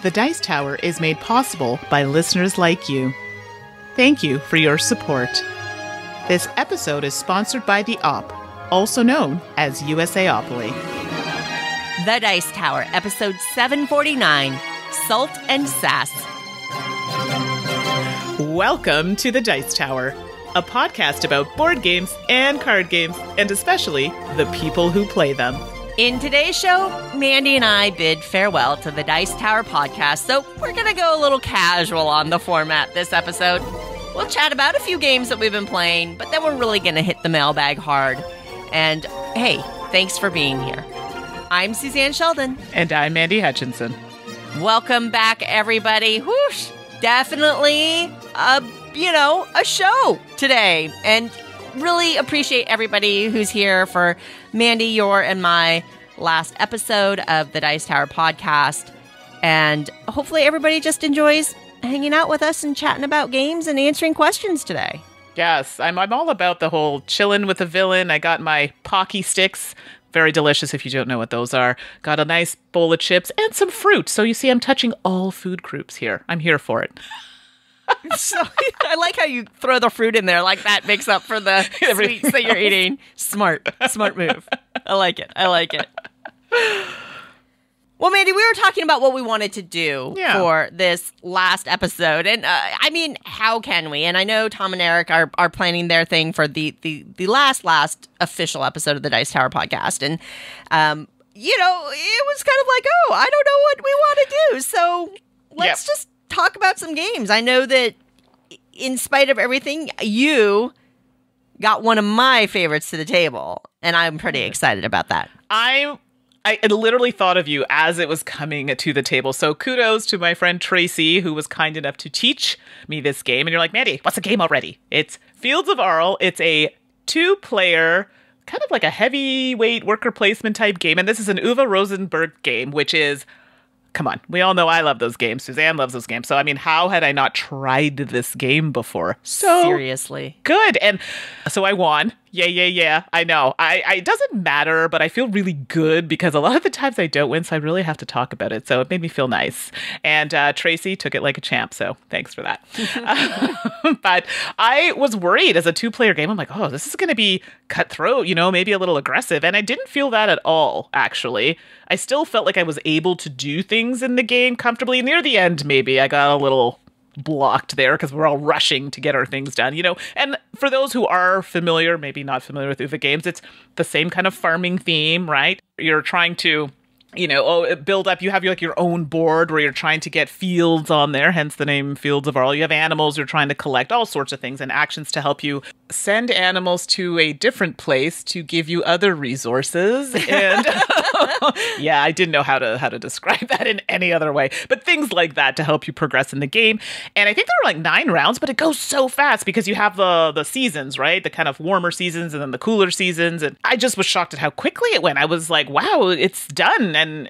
The Dice Tower is made possible by listeners like you. Thank you for your support. This episode is sponsored by the Op, also known as USAopoly. The Dice Tower, episode 749, Salt and Sass. Welcome to The Dice Tower, a podcast about board games and card games, and especially the people who play them. In today's show, Mandy and I bid farewell to the Dice Tower podcast, so we're going to go a little casual on the format this episode. We'll chat about a few games that we've been playing, but then we're really going to hit the mailbag hard. And hey, thanks for being here. I'm Suzanne Sheldon. And I'm Mandi Hutchinson. Welcome back, everybody. Whoosh! Definitely, a show today. And really appreciate everybody who's here for Mandy, your, and my last episode of the Dice Tower podcast. And hopefully everybody just enjoys hanging out with us and chatting about games and answering questions today. Yes, I'm all about the whole chillin' with a villain. I got my Pocky sticks. Very delicious if you don't know what those are. Got a nice bowl of chips and some fruit. So you see I'm touching all food groups here. I'm here for it. So I like how you throw the fruit in there, like that makes up for the sweets that you're eating. Smart move. I like it. Well, Mandy, we were talking about what we wanted to do for this last episode. And how can we? And I know Tom and Eric are planning their thing for the last official episode of the Dice Tower podcast. And, it was kind of like, I don't know what we want to do. So let's just talk about some games. I know that in spite of everything, you got one of my favorites to the table. And I'm pretty excited about that. I literally thought of you as it was coming to the table. So kudos to my friend Tracy, who was kind enough to teach me this game. And you're like, Mandy, what's the game already? It's Fields of Arle. It's a 2-player, kind of like a heavyweight worker placement type game. And this is an Uwe Rosenberg game, which is, come on, we all know I love those games. Suzanne loves those games. So, how had I not tried this game before? So seriously. Good. And so I won. Yeah. I know. It doesn't matter, but I feel really good because a lot of the times I don't win, so I really have to talk about it. So it made me feel nice. And Tracy took it like a champ, so thanks for that. But I was worried as a 2-player game. I'm like, this is going to be cutthroat, maybe a little aggressive. And I didn't feel that at all, actually. I still felt like I was able to do things in the game comfortably. Near the end, maybe, I got a little blocked there because we're all rushing to get our things done, And for those who are familiar, maybe not familiar with Uwe games, it's the same kind of farming theme, right? You're trying to, build up. You have your own board where you're trying to get fields on there, hence the name Fields of Arle. You have animals you're trying to collect, all sorts of things and actions to help you send animals to a different place to give you other resources. And yeah, I didn't know how to describe that in any other way, but things like that to help you progress in the game. And I think there were 9 rounds, but it goes so fast because you have the seasons, right? The kind of warmer seasons and then the cooler seasons. And I just was shocked at how quickly it went. I was like, wow, it's done. And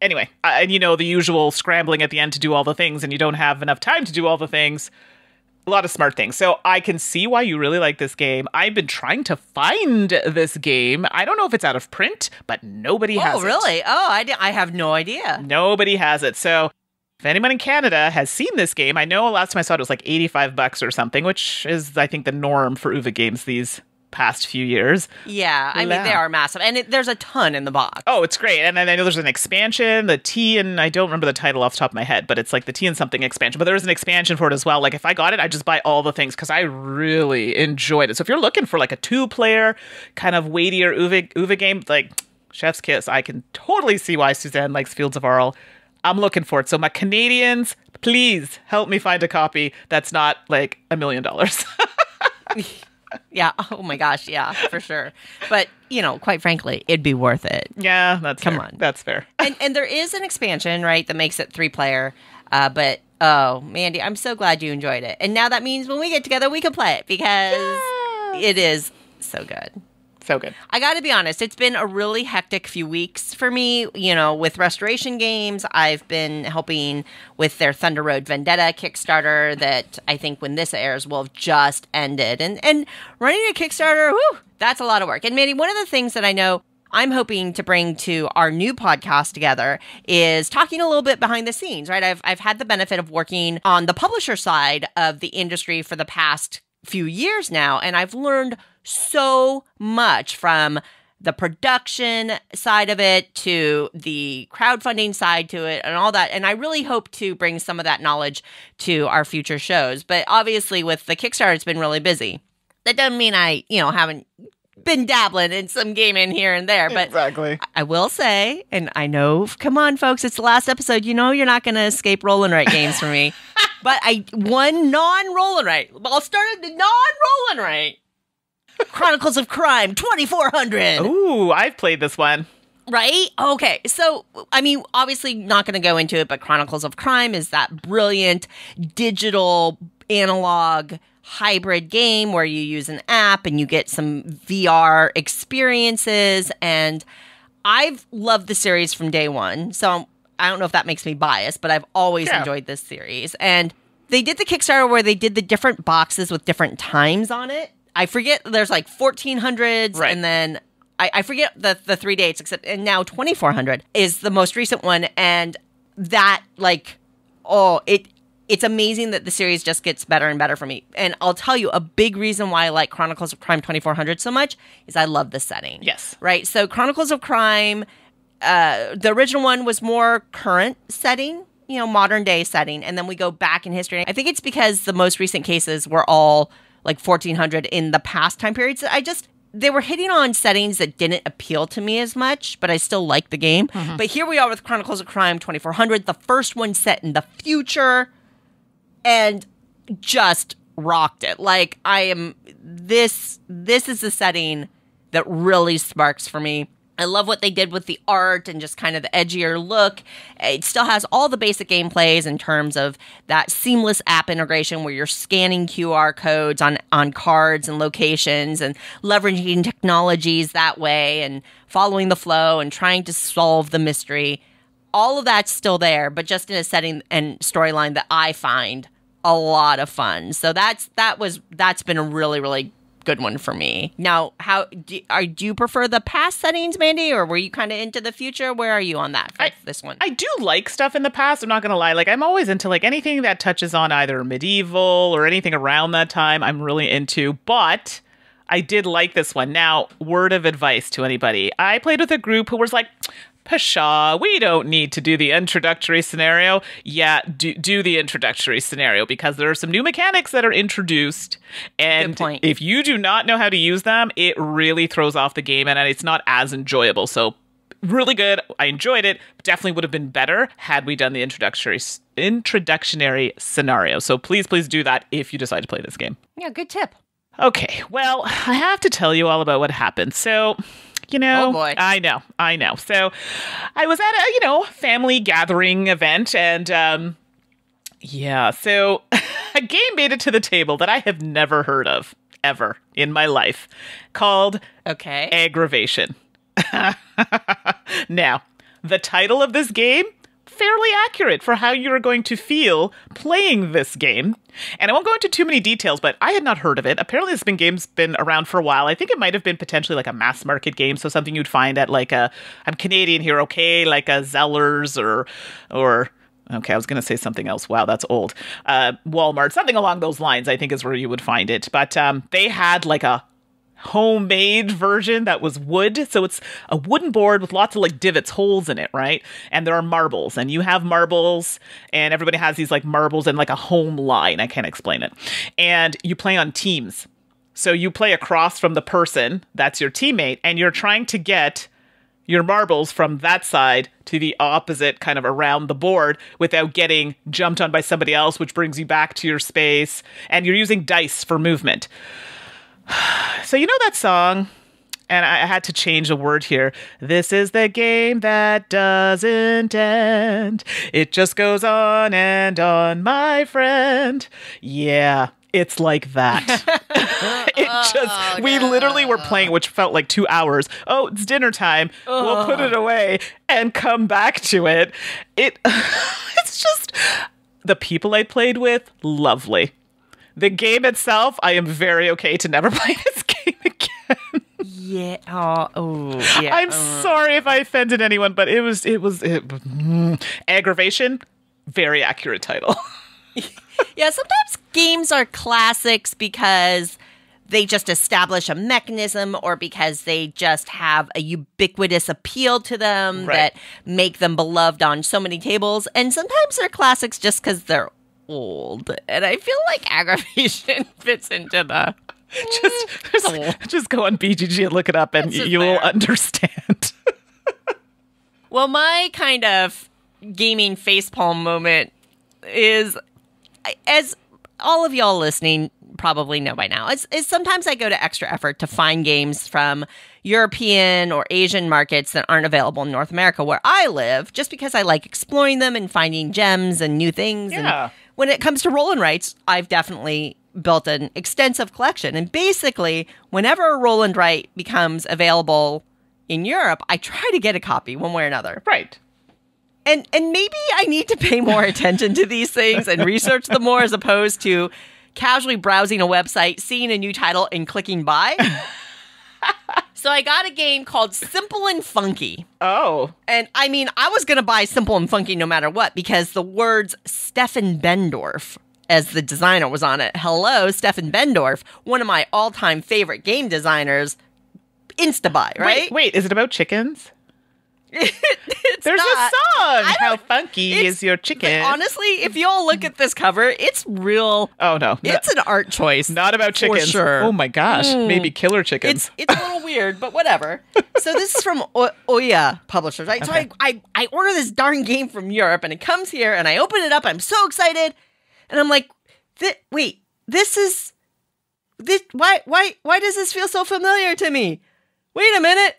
anyway, the usual scrambling at the end to do all the things and you don't have enough time to do all the things. A lot of smart things. So I can see why you really like this game. I've been trying to find this game. I don't know if it's out of print, but nobody has it. Oh, really? Oh, I have no idea. Nobody has it. So if anyone in Canada has seen this game, I know last time I saw it was like $85 or something, which is, I think, the norm for Uwe games these past few years. Yeah, they are massive. And there's a ton in the box. Oh, it's great. And then I know there's an expansion, the Tea, and I don't remember the title off the top of my head, but it's like the Tea and something expansion. But there's an expansion for it as well. Like if I got it, I'd just buy all the things because I really enjoyed it. So if you're looking for like a 2-player kind of weightier Uwe game, like chef's kiss, I can totally see why Suzanne likes Fields of Arle. I'm looking for it. So my Canadians, please help me find a copy that's not like $1 million. Yeah. Oh my gosh. Yeah, for sure. But, quite frankly, it'd be worth it. Yeah, Come on. That's fair. And there is an expansion, right, that makes it 3-player. But, Mandy, I'm so glad you enjoyed it. And now that means when we get together, we can play it because it is so good. So good. I got to be honest, it's been a really hectic few weeks for me, with Restoration Games. I've been helping with their Thunder Road Vendetta Kickstarter that I think when this airs will have just ended. And running a Kickstarter, that's a lot of work. And Mandy, one of the things that I know I'm hoping to bring to our new podcast together is talking a little bit behind the scenes, right? I've had the benefit of working on the publisher side of the industry for the past few years now, and I've learned so much from the production side of it to the crowdfunding side to it and all that. And I really hope to bring some of that knowledge to our future shows. But obviously with the Kickstarter, it's been really busy. That doesn't mean I, haven't been dabbling in some gaming here and there. But exactly. I will say, and I know, come on, folks, it's the last episode. You know you're not going to escape roll and write games from me. But one non-roll and write. I'll start at the non-roll and write. Chronicles of Crime 2400. Ooh, I've played this one. Right? Okay. So, obviously not going to go into it, but Chronicles of Crime is that brilliant digital analog hybrid game where you use an app and you get some VR experiences. And I've loved the series from day one. So I don't know if that makes me biased, but I've always enjoyed this series. And they did the Kickstarter where they did the different boxes with different times on it. I forget, there's like 1400s, right. And then I forget the 3 dates, and now 2400 is the most recent one. And that, it's amazing that the series just gets better and better for me. And I'll tell you, a big reason why I like Chronicles of Crime 2400 so much is I love the setting. Yes. Right? So Chronicles of Crime, the original one was more current setting, modern day setting. And then we go back in history. I think it's because the most recent cases were all like 1400 in the past time periods. They were hitting on settings that didn't appeal to me as much, but I still like the game. Mm-hmm. But here we are with Chronicles of Crime 2400, the first one set in the future, and just rocked it. This is the setting that really sparks for me. I love what they did with the art and just kind of the edgier look. It still has all the basic gameplays in terms of that seamless app integration where you're scanning QR codes on cards and locations and leveraging technologies that way and following the flow and trying to solve the mystery. All of that's still there, but just in a setting and storyline that I find a lot of fun. So that's been a really, really good one for me. Now, do you prefer the past settings, Mandi, or were you kind of into the future? Where are you on that for this one? I do like stuff in the past. I'm not going to lie. I'm always into anything that touches on either medieval or anything around that time. I'm really into, but I did like this one. Now, word of advice to anybody. I played with a group who was like, Pshaw, we don't need to do the introductory scenario. Yeah, do the introductory scenario because there are some new mechanics that are introduced. And if you do not know how to use them, it really throws off the game and it's not as enjoyable. So really good. I enjoyed it. Definitely would have been better had we done the introductory scenario. So please do that if you decide to play this game. Yeah, good tip. Okay, well, I have to tell you all about what happened. So... oh boy. I know. So I was at a, family gathering event and, so a game made it to the table that I have never heard of ever in my life called Aggravation. Now, the title of this game, fairly accurate for how you're going to feel playing this game. And I won't go into too many details, but I had not heard of it. Apparently this game's been around for a while. I think it might have been potentially a mass market game, so something you'd find at I'm Canadian here, okay, like a Zellers or okay, I was going to say something else. Wow, that's old. Walmart, something along those lines, I think is where you would find it. But they had a homemade version that was wood. So it's a wooden board with lots of divots, holes in it, right? And there are marbles and you have marbles and everybody has these marbles and a home line. I can't explain it. And you play on teams. So you play across from the person that's your teammate and you're trying to get your marbles from that side to the opposite kind of around the board without getting jumped on by somebody else, which brings you back to your space. And you're using dice for movement. So you know that song, and I had to change a word here. This is the game that doesn't end. It just goes on and on, my friend. Yeah, it's like that. We literally were playing, which felt like 2 hours. Oh, it's dinner time. We'll put it away and come back to it. It's just the people I played with, lovely. The game itself, I am very okay to never play this game again. Yeah. Oh, yeah. I'm sorry if I offended anyone, but it was aggravation. Very accurate title. Yeah, sometimes games are classics because they just establish a mechanism or because they just have a ubiquitous appeal to them that make them beloved on so many tables. And sometimes they're classics just because they're old. And I feel like aggravation fits into the... Just go on BGG and look it up and you will understand. Well, my kind of gaming facepalm moment is, as all of y'all listening probably know by now, is sometimes I go to extra effort to find games from European or Asian markets that aren't available in North America where I live, just because I like exploring them and finding gems and new things. Yeah. And when it comes to roll and writes, I've definitely built an extensive collection. And basically, whenever a roll and write becomes available in Europe, I try to get a copy one way or another. Right. And maybe I need to pay more attention to these things and research them more as opposed to casually browsing a website, seeing a new title, and clicking buy. So I got a game called Simple and Funky. Oh. And I mean, I was going to buy Simple and Funky no matter what because the words Stefan Bendorf as the designer was on it. Hello, Stefan Bendorf, one of my all-time favorite game designers. Insta-buy, right? Wait, is it about chickens? There's not. a song. How funky is your chicken? Honestly, if you all look at this cover, it's real. Oh, no. It's an art choice. Not about chickens. For sure. Oh, my gosh. Maybe killer chickens. It's a little weird, but whatever. So this is from Oya Publishers, right? Okay. So I order this darn game from Europe, and it comes here, and I open it up. I'm so excited. And I'm like, why does this feel so familiar to me? Wait a minute.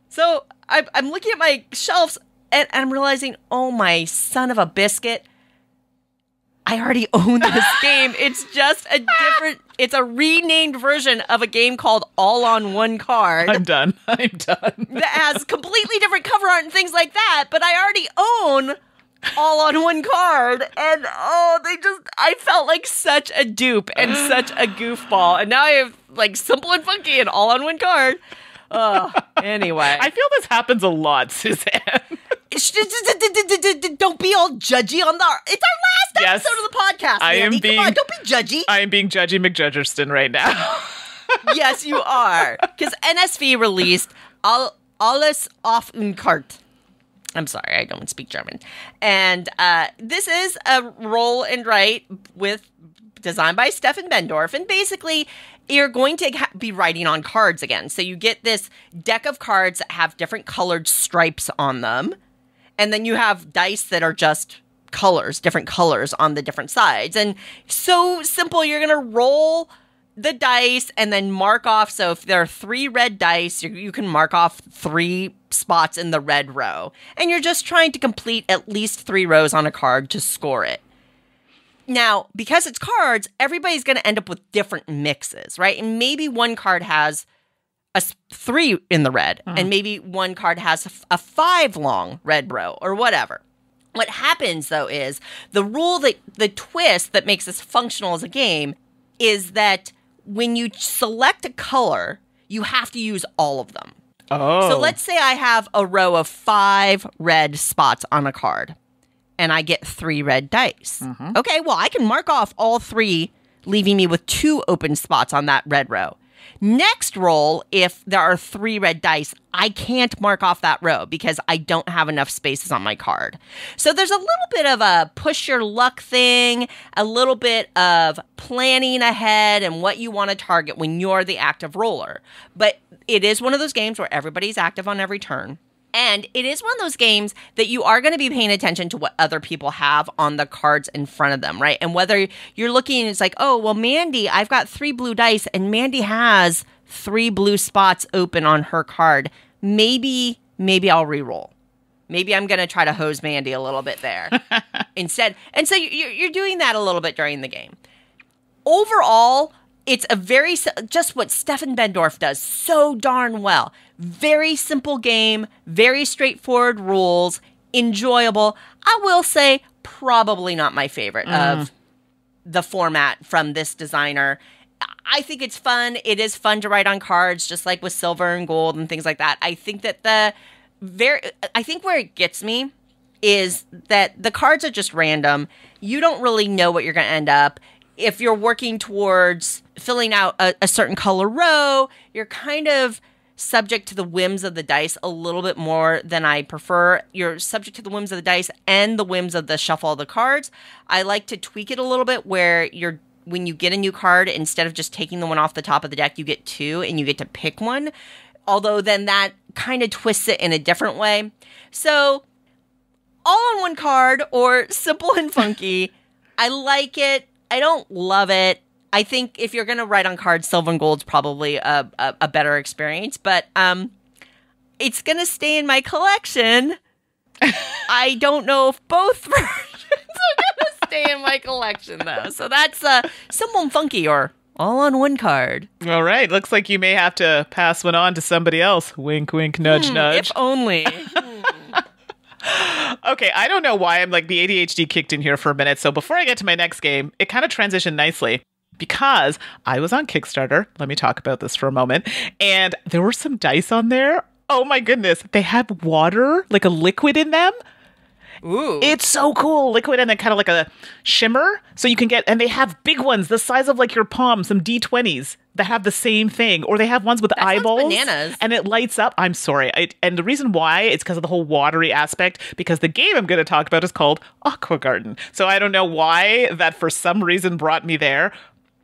So I'm looking at my shelves and I'm realizing, oh my son of a biscuit, I already own this game. It's just it's a renamed version of a game called All on One Card. I'm done. That has completely different cover art and things like that, but I already own All on One Card. And I felt like such a dupe and such a goofball. And now I have like Simple and Funky and All on One Card. Anyway. I feel this happens a lot, Suzanne. Don't be all judgy on it's our last episode of the podcast, Mandy. Come on, don't be judgy. I am being Judgy McJudgerston right now. Yes, you are. Because NSV released Alles auf une Karte. I'm sorry, I don't speak German. And this is a roll and write designed by Stefan Bendorf. And basically, you're going to be writing on cards again. So you get this deck of cards that have different colored stripes on them. And then you have dice that are just colors, different colors on the different sides. And so simple, you're going to roll the dice and then mark off. So if there are 3 red dice, you can mark off 3 spots in the red row. And you're just trying to complete at least 3 rows on a card to score it. Now, because it's cards, everybody's going to end up with different mixes, right? And maybe one card has a 3 in the red, and maybe one card has a 5 long red row or whatever. What happens, though, is the twist that makes this functional as a game is that when you select a color, you have to use all of them. Oh. So let's say I have a row of 5 red spots on a card. And I get 3 red dice. Mm-hmm. Okay, well, I can mark off all 3, leaving me with 2 open spots on that red row. Next roll, if there are 3 red dice, I can't mark off that row because I don't have enough spaces on my card. So there's a little bit of a push your luck thing, a little bit of planning ahead and what you want to target when you're the active roller. But it is one of those games where everybody's active on every turn. And it is one of those games that you are going to be paying attention to what other people have on the cards in front of them, right? And whether you're looking, it's like, oh, well, Mandy, I've got 3 blue dice, and Mandy has 3 blue spots open on her card. Maybe I'll re-roll. Maybe I'm going to try to hose Mandy a little bit there instead. And so you're doing that a little bit during the game. Overall, it's just what Stefan Bendorf does so darn well. Very simple game, very straightforward rules, enjoyable. I will say probably not my favorite of the format from this designer. I think it's fun. It is fun to write on cards, just like with silver and gold and things like that. I think that I think where it gets me is that the cards are just random. You don't really know what you're going to end up. If you're working towards filling out a certain color row, you're kind of subject to the whims of the dice a little bit more than I prefer. You're subject to the whims of the dice and the whims of the shuffle of the cards. I like to tweak it a little bit where when you get a new card, instead of just taking the one off the top of the deck, you get two and you get to pick one. Although then that kind of twists it in a different way. So all on one card or simple and funky. I like it. I don't love it. I think if you're going to write on cards, silver and gold's probably a better experience, but it's going to stay in my collection. I don't know if both versions are going to stay in my collection, though. So that's simple and funky or all on one card. All right. Looks like you may have to pass one on to somebody else. Wink, wink, nudge, nudge. If only. Okay, I don't know why I'm like the ADHD kicked in here for a minute. So before I get to my next game, it kind of transitioned nicely because I was on Kickstarter. Let me talk about this for a moment. And there were some dice on there. Oh my goodness. They had water, like a liquid in them. Ooh. It's so cool. Liquid and then kind of like a shimmer. So you can get, and they have big ones the size of like your palm, some D20s that have the same thing. Or they have ones with that eyeballs. Bananas. And it lights up. I'm sorry. And the reason why it's because of the whole watery aspect, because the game I'm going to talk about is called Aqua Garden. So I don't know why that for some reason brought me there.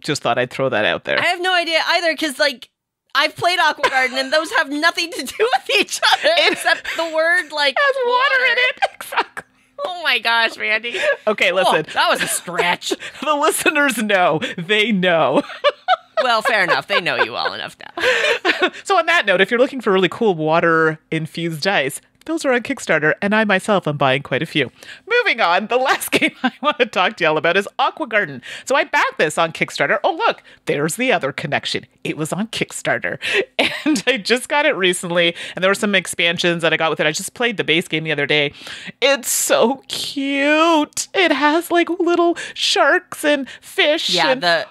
Just thought I'd throw that out there. I have no idea either because like I've played Aqua Garden and those have nothing to do with each other except the word like has water in it. Exactly. Oh my gosh, Mandy. Okay, listen. Oh, that was a stretch. The listeners know. They know. Well, fair enough. They know you well enough now. So on that note, if you're looking for really cool water-infused dice, those are on Kickstarter, and I myself am buying quite a few. Moving on, the last game I want to talk to y'all about is Aqua Garden. So I backed this on Kickstarter. Oh, look, there's the other connection. It was on Kickstarter. And I just got it recently, and there were some expansions that I got with it. I just played the base game the other day. It's so cute. It has like little sharks and fish. Yeah, the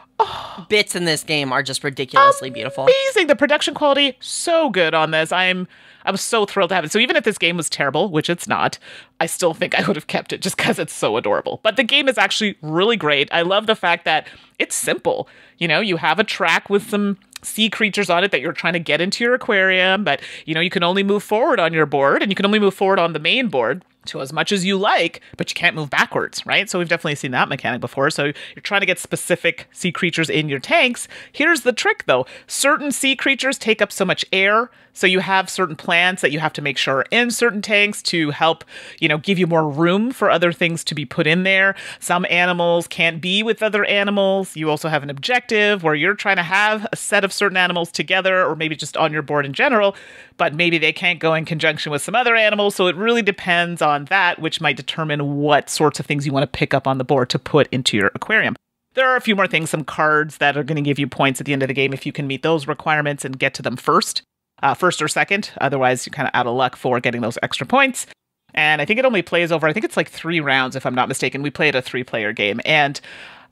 bits in this game are just ridiculously beautiful. Amazing. The production quality, so good on this. I was so thrilled to have it. So even if this game was terrible, which it's not, I still think I would have kept it just because it's so adorable. But the game is actually really great. I love the fact that it's simple. You know, you have a track with some sea creatures on it that you're trying to get into your aquarium, but you know, you can only move forward on your board and you can only move forward on the main board to as much as you like, but you can't move backwards, right? So we've definitely seen that mechanic before. So you're trying to get specific sea creatures in your tanks. Here's the trick though. Certain sea creatures take up so much air. So you have certain plants that you have to make sure are in certain tanks to help, you know, give you more room for other things to be put in there. Some animals can't be with other animals. You also have an objective where you're trying to have a set of certain animals together, or maybe just on your board in general, but maybe they can't go in conjunction with some other animals. So it really depends on that, which might determine what sorts of things you want to pick up on the board to put into your aquarium. There are a few more things, some cards that are going to give you points at the end of the game if you can meet those requirements and get to them first or second. Otherwise, you're kind of out of luck for getting those extra points. And I think it only plays over, I think it's like 3 rounds, if I'm not mistaken. We played a 3-player game. And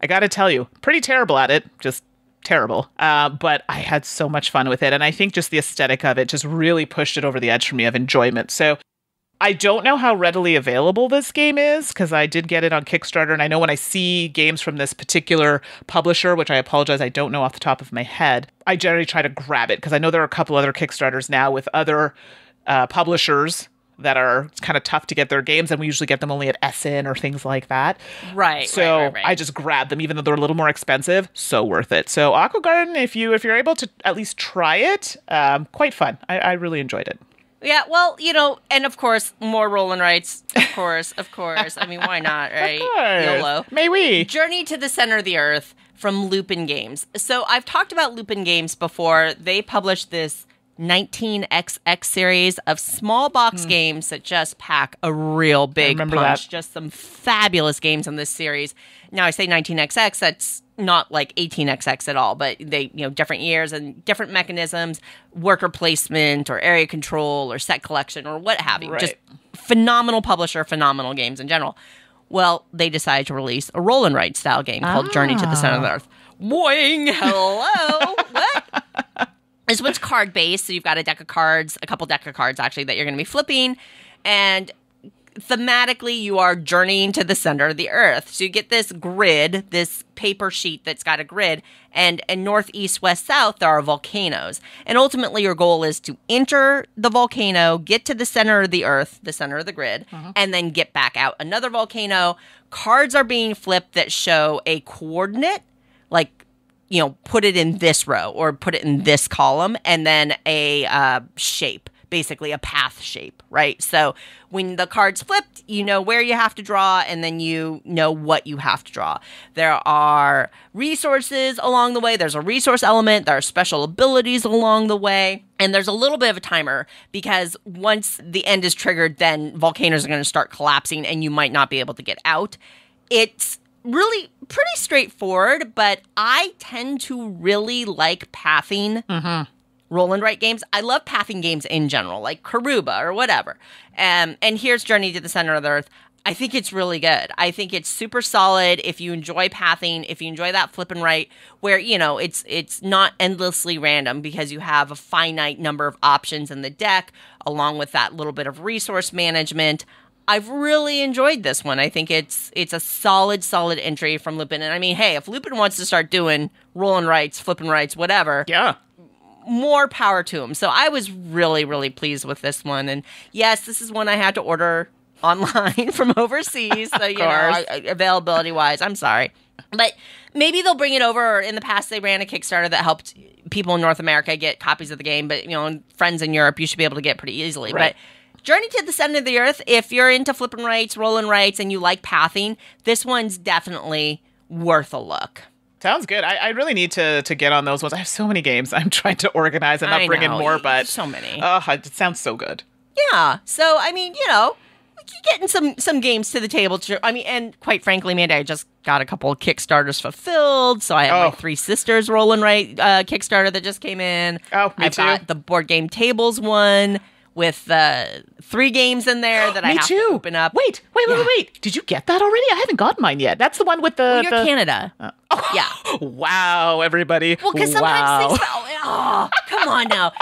I got to tell you, pretty terrible at it. Just terrible. But I had so much fun with it. And I think just the aesthetic of it just really pushed it over the edge for me of enjoyment. So I don't know how readily available this game is because I did get it on Kickstarter. And I know when I see games from this particular publisher, which I apologize, I don't know off the top of my head, I generally try to grab it because I know there are a couple other Kickstarters now with other publishers that are kind of tough to get their games, and we usually get them only at Essen or things like that. Right. So right. I just grab them, even though they're a little more expensive. So worth it. So Aqua Garden, if you're able to at least try it, quite fun. I really enjoyed it. Yeah, well, you know, and of course, more roll and writes. Of course. I mean, why not, right? Of course. YOLO. May we? Journey to the Center of the Earth from Lupin Games. So I've talked about Lupin Games before. They published this 19XX series of small box games that just pack a real big punch. That. Just some fabulous games in this series. Now I say 19XX, that's not like 18XX at all, but they, you know, different years and different mechanisms, worker placement or area control or set collection or what have you. Right. Just phenomenal publisher, phenomenal games in general. Well, they decided to release a roll and write style game called Journey to the Center of the Earth. Boing. Hello. What? This one's card-based, so you've got a deck of cards, a couple deck of cards, actually, that you're going to be flipping. And thematically, you are journeying to the center of the Earth. So you get this grid, this paper sheet that's got a grid, and north, east, west, south, there are volcanoes. And ultimately, your goal is to enter the volcano, get to the center of the Earth, the center of the grid, and then get back out another volcano. Cards are being flipped that show a coordinate, like, you know, put it in this row or put it in this column, and then a shape, basically a path shape, right? So when the card's flipped, you know where you have to draw, and then you know what you have to draw. There are resources along the way. There's a resource element. There are special abilities along the way. And there's a little bit of a timer, because once the end is triggered, then volcanoes are going to start collapsing and you might not be able to get out. It's really pretty straightforward, but I tend to really like pathing roll and write games. I love pathing games in general, like Karuba or whatever. And here's Journey to the Center of the Earth. I think it's really good. I think it's super solid if you enjoy pathing, if you enjoy that flip and write, where, you know, it's not endlessly random because you have a finite number of options in the deck, along with that little bit of resource management. I've really enjoyed this one. I think it's a solid entry from Lupin. And I mean, hey, if Lupin wants to start doing roll and writes, flip and writes, whatever, more power to him. So I was really pleased with this one. And yes, this is one I had to order online from overseas. So, you know, availability wise, I'm sorry. But maybe they'll bring it over. In the past, they ran a Kickstarter that helped people in North America get copies of the game. But, you know, friends in Europe, you should be able to get pretty easily. Right. But Journey to the Center of the Earth, if you're into flip and writes, roll and writes, and you like pathing, this one's definitely worth a look. Sounds good. I really need to get on those ones. I have so many games I'm trying to organize and not bring in more, but so many. It sounds so good. Yeah. So, I mean, you know, getting some games to the table. I mean, and quite frankly, Mandy, I just got a couple of Kickstarters fulfilled. So I have my Three Sisters Roll and Write Kickstarter that just came in. Oh, me I've too. got the Board Game Tables one with 3 games in there that I have to open up. Wait. Did you get that already? I haven't gotten mine yet. That's the one with the... You're Canada. Yeah. Wow, everybody. Well, because sometimes things... Oh, come on now.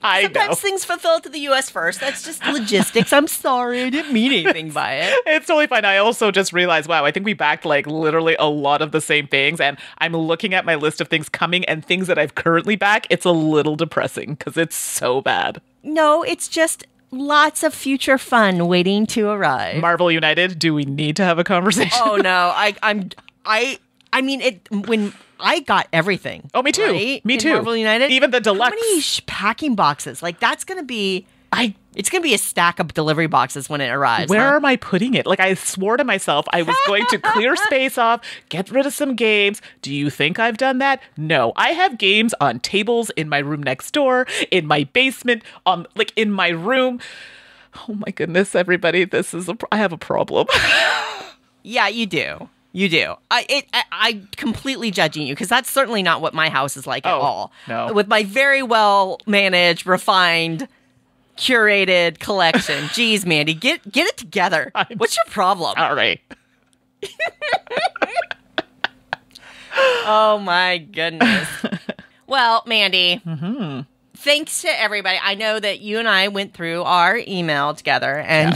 Sometimes things fulfill to the U.S. first. That's just logistics. I'm sorry. I didn't mean anything by it. It's totally fine. I also just realized, wow, I think we backed like literally a lot of the same things. And I'm looking at my list of things coming and things that I've currently backed. It's a little depressing because it's so bad. No, it's just lots of future fun waiting to arrive. Marvel United, do we need to have a conversation? Oh, no. I mean, when I got everything. Oh, me too. Right? Me in too. Marvel United. Even the deluxe. How many packing boxes? Like, that's going to be... It's going to be a stack of delivery boxes when it arrives. Where am I putting it? Like, I swore to myself I was going to clear space off, get rid of some games. Do you think I've done that? No. I have games on tables in my room next door, in my basement, in my room. Oh my goodness, everybody, I have a problem. Yeah, you do. You do. I completely judging you, because that's certainly not what my house is like at all. No. With my very well managed, refined, curated collection. Jeez, Mandy, get it together. What's your problem? All right. Oh my goodness. Well, Mandy, thanks to everybody. I know that you and I went through our email together, and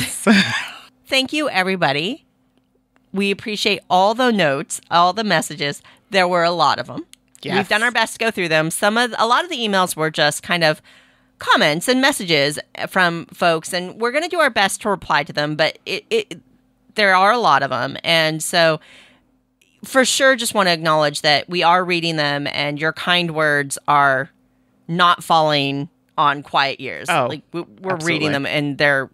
thank you, everybody. We appreciate all the notes, all the messages. There were a lot of them. Yes. We've done our best to go through them. A lot of the emails were just kind of comments and messages from folks, and we're going to do our best to reply to them, but there are a lot of them. And so for sure, just want to acknowledge that we are reading them, and your kind words are not falling on quiet ears. We're absolutely. reading them, and they're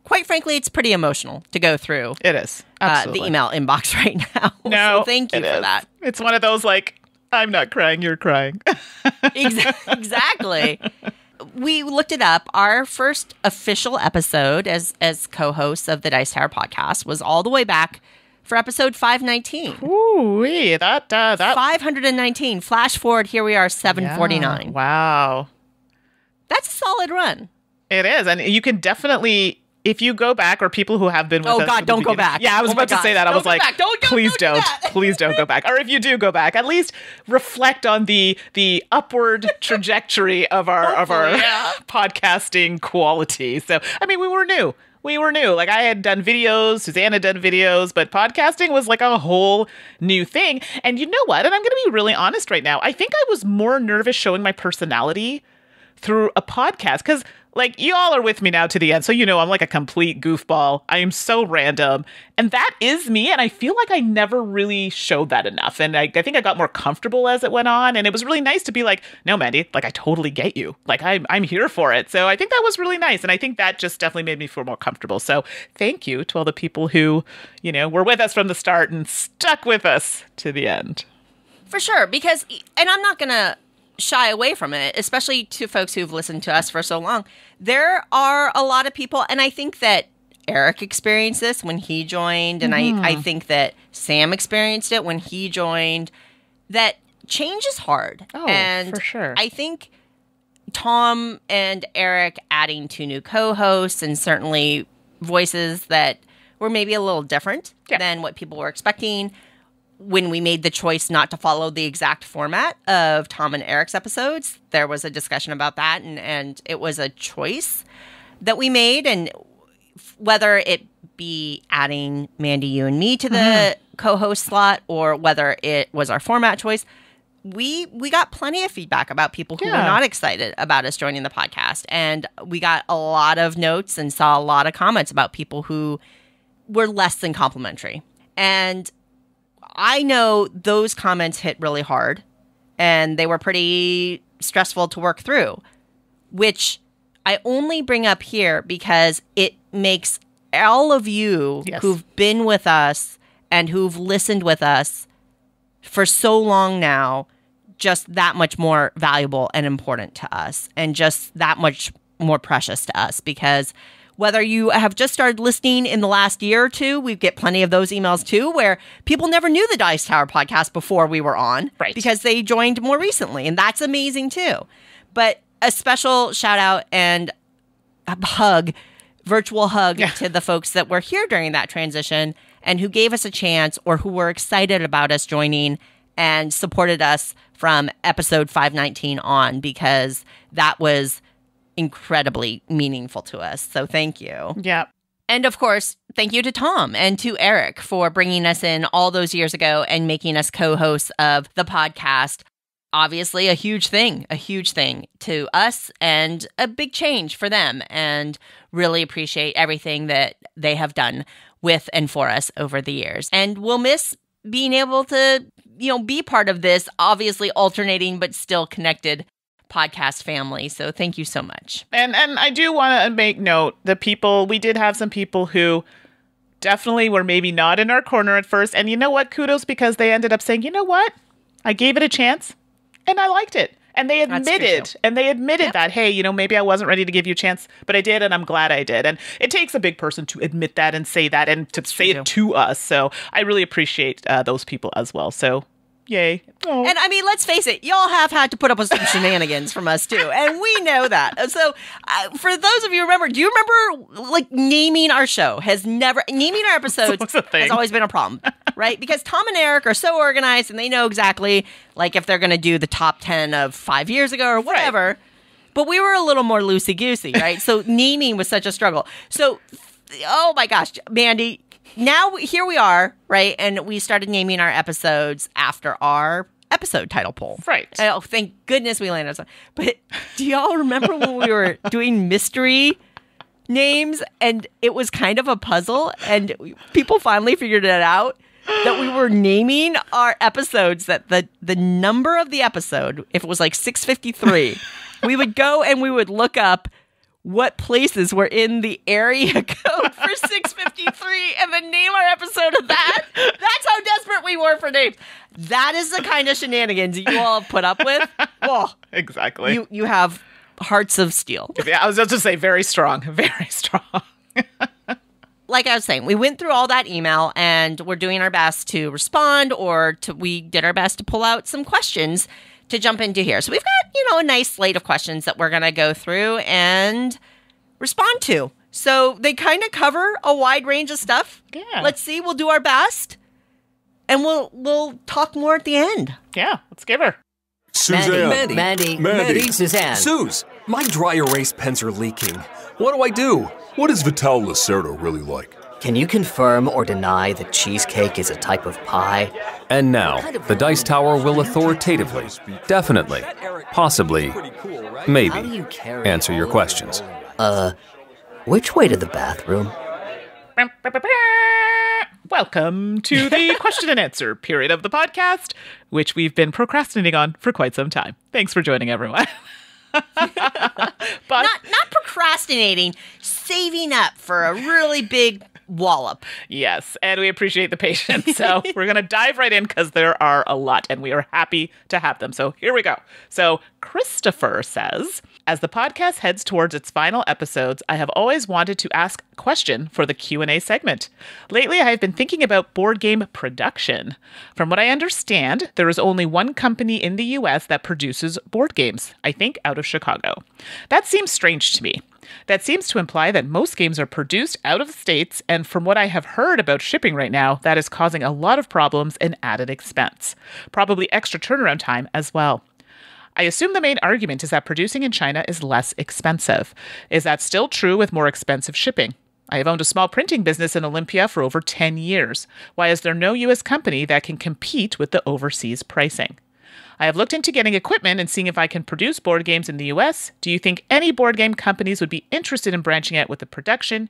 quite frankly, it's pretty emotional to go through. It is. The email inbox right now. No, so thank you for that. It's one of those, like, I'm not crying, you're crying. Exactly. We looked it up. Our first official episode as co-hosts of the Dice Tower podcast was all the way back for episode 519. Ooh, that 519. Flash forward, here we are, 749. Yeah, wow. That's a solid run. It is. And you can definitely, if you go back, or people who have been with us. Oh, God, don't go back. Yeah, I was about to say that. I was like, please don't. Please don't go back. Or if you do go back, at least reflect on the upward trajectory of our podcasting quality. So, I mean, we were new. Like, I had done videos, Suzanne had done videos, but podcasting was like a whole new thing. And you know what? And I'm going to be really honest right now. I think I was more nervous showing my personality through a podcast, because like, you all are with me now to the end. So, I'm like a complete goofball. I am so random. And that is me. And I feel like I never really showed that enough. And I think I got more comfortable as it went on. And it was really nice to be like, no, Mandi, like, I totally get you. Like, I'm here for it. So I think that was really nice. And I think that just definitely made me feel more comfortable. So thank you to all the people who, were with us from the start and stuck with us to the end. For sure. Because, and I'm not going to shy away from it, especially to folks who've listened to us for so long. There are a lot of people, and I think that Eric experienced this when he joined, and I think that Sam experienced it when he joined, that change is hard. Oh, and for sure. I think Tom and Eric adding 2 new co-hosts, and certainly voices that were maybe a little different than what people were expecting, when we made the choice not to follow the exact format of Tom and Eric's episodes, there was a discussion about that, and it was a choice that we made. And whether it be adding Mandi, you, and me to the co-host slot, or whether it was our format choice, we got plenty of feedback about people who were not excited about us joining the podcast. And we got a lot of notes and saw a lot of comments about people who were less than complimentary. And I know those comments hit really hard, and they were pretty stressful to work through, which I only bring up here because it makes all of you who've been with us and who've listened with us for so long now just that much more valuable and important to us, and just that much more precious to us. Because whether you have just started listening in the last year or two, we get plenty of those emails too, where people never knew the Dice Tower podcast before we were on, because they joined more recently. And that's amazing too. But a special shout out and a virtual hug to the folks that were here during that transition and who gave us a chance, or who were excited about us joining and supported us from episode 519 on, because that was incredibly meaningful to us. So thank you. Yeah. And of course, thank you to Tom and to Eric for bringing us in all those years ago and making us co-hosts of the podcast. Obviously, a huge thing to us, and a big change for them, and really appreciate everything that they have done with and for us over the years. And we'll miss being able to, be part of this, obviously alternating but still connected podcast family. So thank you so much. And I do want to make note, we did have some people who definitely were maybe not in our corner at first. And you know what? Kudos, because they ended up saying, you know what? I gave it a chance and I liked it. And they admitted that, hey, maybe I wasn't ready to give you a chance, but I did, and I'm glad I did. And it takes a big person to admit that and say that, and to say it to us. So I really appreciate those people as well. So yay. Oh. And I mean, let's face it, y'all have had to put up with some shenanigans from us too. And we know that. So for those of you who remember, do you remember like naming our show naming our episodes has always been a problem, right? Because Tom and Eric are so organized, and they know exactly like if they're going to do the top 10 of 5 years ago or whatever. Right. But we were a little more loosey-goosey, right? So naming was such a struggle. So, oh my gosh, Mandi, now here we are, right? And we started naming our episodes after our episode title poll. Right. Oh, thank goodness we landed on something. But do y'all remember when we were doing mystery names, and it was kind of a puzzle, and people finally figured it out, that we were naming our episodes, that the number of the episode, if it was like 653, we would go and we would look up what places were in the area code for 653 and then name our episode of that. That's how desperate we were for names. That is the kind of shenanigans you all have put up with. Well, exactly. You have hearts of steel. Yeah, I was just to say very strong, very strong. Like I was saying, we went through all that email, and we're doing our best to respond, we did our best to pull out some questions to jump into here. So we've got, a nice slate of questions that we're going to go through and respond to. So they kind of cover a wide range of stuff. Yeah. Let's see. We'll do our best. And we'll talk more at the end. Yeah, let's give her. Suzanne. Mandi. Suzanne. Suze, my dry erase pens are leaking. What do I do? What is Vital Lacerda really like? Can you confirm or deny that cheesecake is a type of pie? And now, the Dice Tower will authoritatively, definitely, possibly, maybe, answer your questions. Which way to the bathroom? Welcome to the question and answer period of the podcast, which we've been procrastinating on for quite some time. Thanks for joining, everyone. But not procrastinating, saving up for a really big wallop. Yes, and we appreciate the patience. So we're going to dive right in because there are a lot, and we are happy to have them. So here we go. So Christopher says, as the podcast heads towards its final episodes, I have always wanted to ask a question for the Q&A segment. Lately, I have been thinking about board game production. From what I understand, there is only one company in the US that produces board games, I think out of Chicago. That seems strange to me. That seems to imply that most games are produced out of the States, and from what I have heard about shipping right now, that is causing a lot of problems and added expense. Probably extra turnaround time as well. I assume the main argument is that producing in China is less expensive. Is that still true with more expensive shipping? I have owned a small printing business in Olympia for over 10 years. Why is there no US company that can compete with the overseas pricing? I have looked into getting equipment and seeing if I can produce board games in the US. Do you think any board game companies would be interested in branching out with the production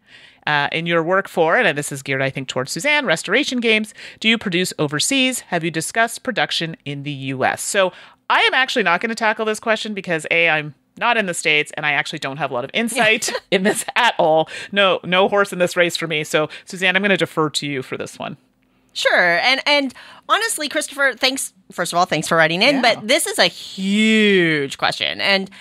in your work for, and this is geared, I think, towards Suzanne, restoration games? Do you produce overseas? Have you discussed production in the US? So I am actually not going to tackle this question because A, I'm not in the States, and I actually don't have a lot of insight in this at all. No horse in this race for me. So Suzanne, I'm going to defer to you for this one. Sure. And honestly, Christopher, thanks for writing in, but this is a huge question. And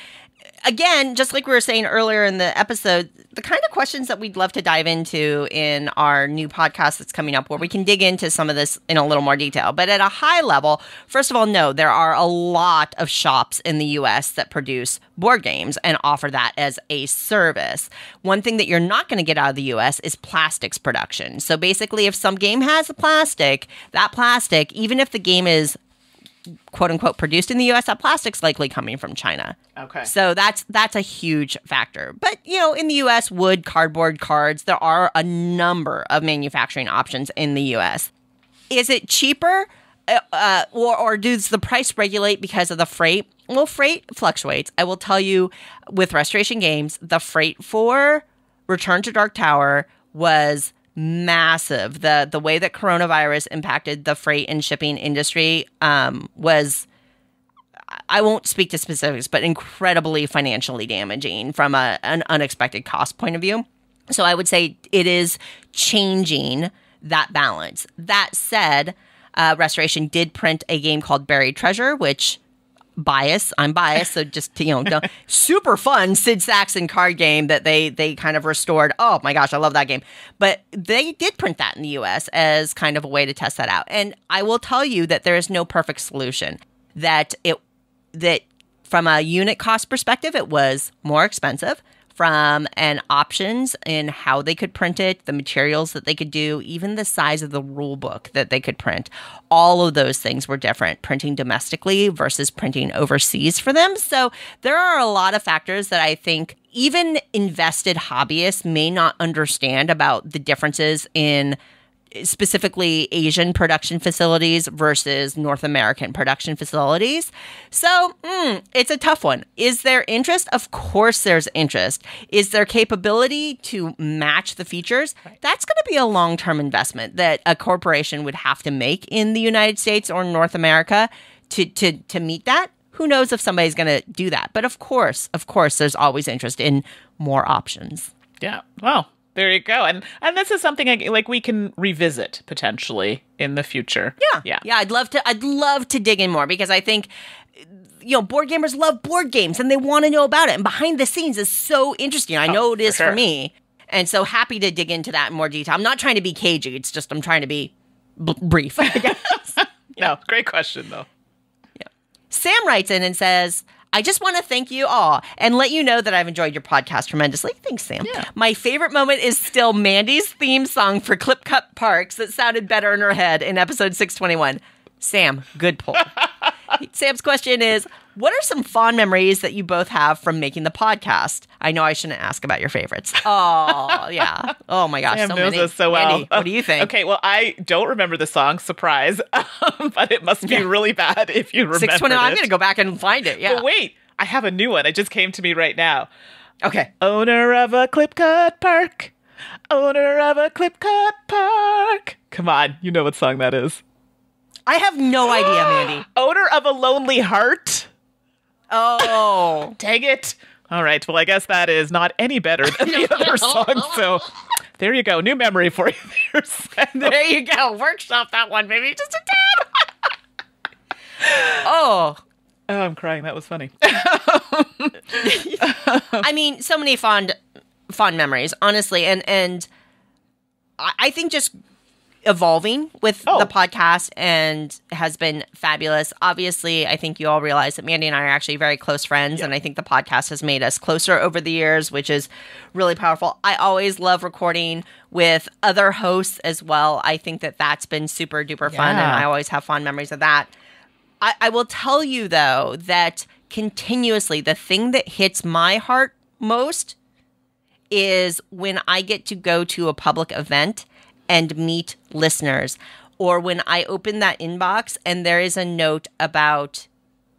again, just like we were saying earlier in the episode, the kind of questions that we'd love to dive into in our new podcast that's coming up where we can dig into some of this in a little more detail. But at a high level, first of all, no, there are a lot of shops in the US that produce board games and offer that as a service. One thing that you're not going to get out of the US is plastics production. So basically, if some game has a plastic, that plastic, even if the game is quote unquote produced in the US, that plastic's likely coming from China. Okay. So that's a huge factor. But, in the US, wood, cardboard, cards, there are a number of manufacturing options in the US. Is it cheaper or does the price regulate because of the freight? Well, freight fluctuates. I will tell you, with Restoration Games, the freight for Return to Dark Tower was massive. The way that coronavirus impacted the freight and shipping industry was, I won't speak to specifics, but incredibly financially damaging from an unexpected cost point of view. So I would say it is changing that balance. That said, Restoration did print a game called Buried Treasure, which I'm biased, so just don't, super fun Sid Saxon card game that they kind of restored. Oh my gosh, I love that game. But they did print that in the US as kind of a way to test that out. And I will tell you that there is no perfect solution. That from a unit cost perspective, it was more expensive. From an options in how they could print it, the materials that they could do, even the size of the rule book that they could print. All of those things were different, printing domestically versus printing overseas for them. So there are a lot of factors that I think even invested hobbyists may not understand about the differences in specifically Asian production facilities versus North American production facilities. So it's a tough one. Is there interest? Of course there's interest. Is there capability to match the features? That's going to be a long-term investment that a corporation would have to make in the United States or North America to meet that. Who knows if somebody's going to do that? But of course, there's always interest in more options. Yeah. Well, there you go. And this is something like we can revisit potentially in the future. Yeah. I'd love to dig in more because I think board gamers love board games and they want to know about it. And behind the scenes is so interesting. I know it is for me. And so happy to dig into that in more detail. I'm not trying to be cagey. It's just I'm trying to be brief, I guess. No, great question though. Yeah. Sam writes in and says, I just want to thank you all and let you know that I've enjoyed your podcast tremendously. Thanks, Sam. Yeah. My favorite moment is still Mandy's theme song for Clip Cut Parks that sounded better in her head in episode 621. Sam, good pull. Sam's question is, what are some fond memories that you both have from making the podcast? I know I shouldn't ask about your favorites. Oh, yeah. Oh, my gosh. Sam so knows many. us so well. Mandy, what do you think? Okay, well, I don't remember the song, surprise, but it must be really bad if you remember 621. I'm it. going to go back and find it. Yeah. But wait, I have a new one. It just came to me right now. Okay. Owner of a clip cut park. Owner of a clip cut park. Come on, you know what song that is. I have no idea, Mandy. Owner of a lonely heart. Oh. Dang it. All right, well, I guess that is not any better than the other song, so there you go. New memory for you there, Sam. There you go. Workshop that one, maybe just a tad. Oh, I'm crying. That was funny. I mean, so many fond memories, honestly, and I think just evolving with the podcast and has been fabulous. Obviously, I think you all realize that Mandy and I are actually very close friends, and I think the podcast has made us closer over the years, which is really powerful. I always love recording with other hosts as well. I think that that's been super duper fun, and I always have fond memories of that. I will tell you, though, that continuously the thing that hits my heart most is when I get to go to a public event and meet listeners, or when I open that inbox and there is a note about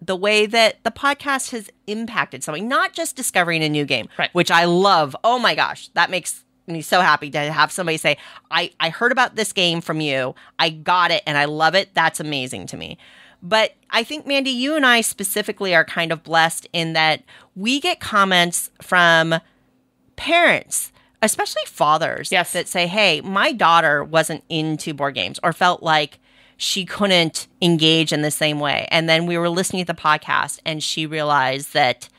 the way that the podcast has impacted something, not just discovering a new game, which I love. Oh my gosh, that makes me so happy to have somebody say, I heard about this game from you, I got it, and I love it. That's amazing to me. But I think, Mandy, you and I specifically are kind of blessed in that we get comments from parents, especially fathers, that say, hey, my daughter wasn't into board games or felt like she couldn't engage in the same way. And then we were listening to the podcast and she realized that,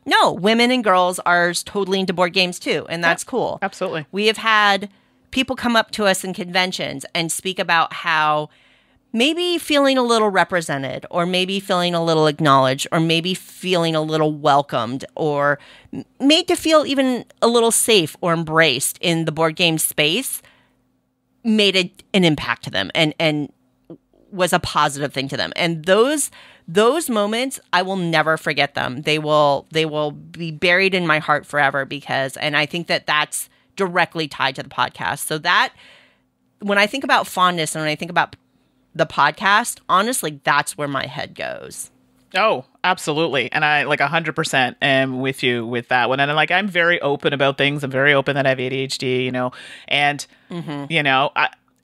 no, women and girls are totally into board games too. And that's cool. Absolutely. We have had people come up to us in conventions and speak about how maybe feeling a little represented, or maybe feeling a little acknowledged, or maybe feeling a little welcomed, or made to feel even a little safe or embraced in the board game space made an impact to them and was a positive thing to them. And those moments, I will never forget them. They will be buried in my heart forever and I think that that's directly tied to the podcast. So that, when I think about fondness and when I think about the podcast, honestly, that's where my head goes. Oh, absolutely. And I 100% am with you with that one. And I'm very open about things. I'm very open that I have ADHD, and,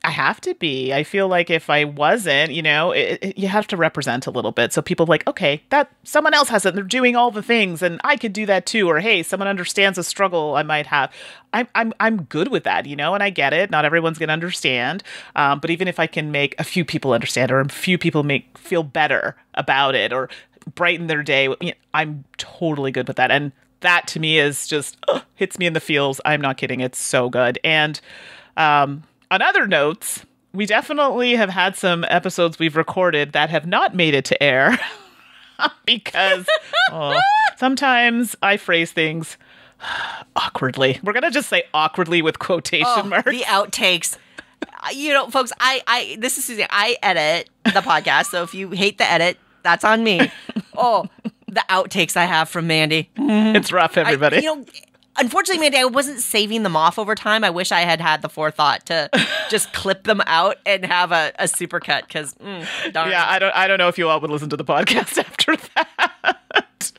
I have to be. I feel like if I wasn't, you have to represent a little bit. So people okay, that someone else has it. They're doing all the things and I could do that too. Or, hey, someone understands a struggle I might have. I'm good with that, and I get it. Not everyone's going to understand. But even if I can make a few people understand or a few people feel better about it or brighten their day, I'm totally good with that. And that to me is just hits me in the feels. I'm not kidding. It's so good. And, on other notes, we definitely have had some episodes we've recorded that have not made it to air because sometimes I phrase things awkwardly. We're going to just say awkwardly with quotation marks. The outtakes. Folks, this is Suzanne. I edit the podcast, so if you hate the edit, that's on me. The outtakes I have from Mandy. It's rough, everybody. Unfortunately, Mandy, I wasn't saving them off over time. I wish I had the forethought to just clip them out and have a super cut because, darn. Yeah, I don't know if you all would listen to the podcast after that.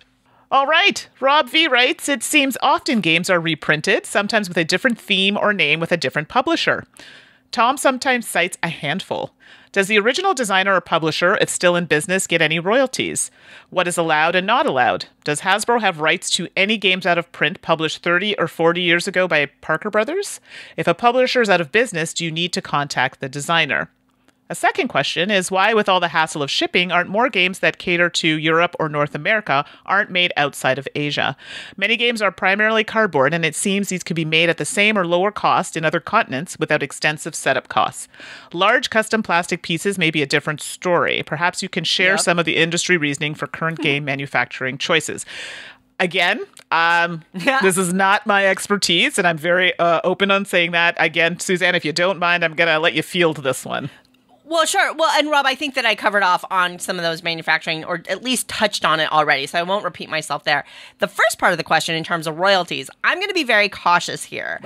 All right. Rob V writes, it seems often games are reprinted, sometimes with a different theme or name with a different publisher. Tom sometimes cites a handful. Does the original designer or publisher, if still in business, get any royalties? What is allowed and not allowed? Does Hasbro have rights to any games out of print published 30 or 40 years ago by Parker Brothers? If a publisher is out of business, do you need to contact the designer? A second question is why, with all the hassle of shipping, aren't more games that cater to Europe or North America aren't made outside of Asia? Many games are primarily cardboard, and it seems these could be made at the same or lower cost in other continents without extensive setup costs. Large custom plastic pieces may be a different story. Perhaps you can share some of the industry reasoning for current game manufacturing choices. Again, this is not my expertise, and I'm very open on saying that. Again, Suzanne, if you don't mind, I'm going to let you field this one. Well, sure. Well, and Rob, I think that I covered off on some of those manufacturing, or at least touched on it already, so I won't repeat myself there. The first part of the question, in terms of royalties, I'm going to be very cautious here,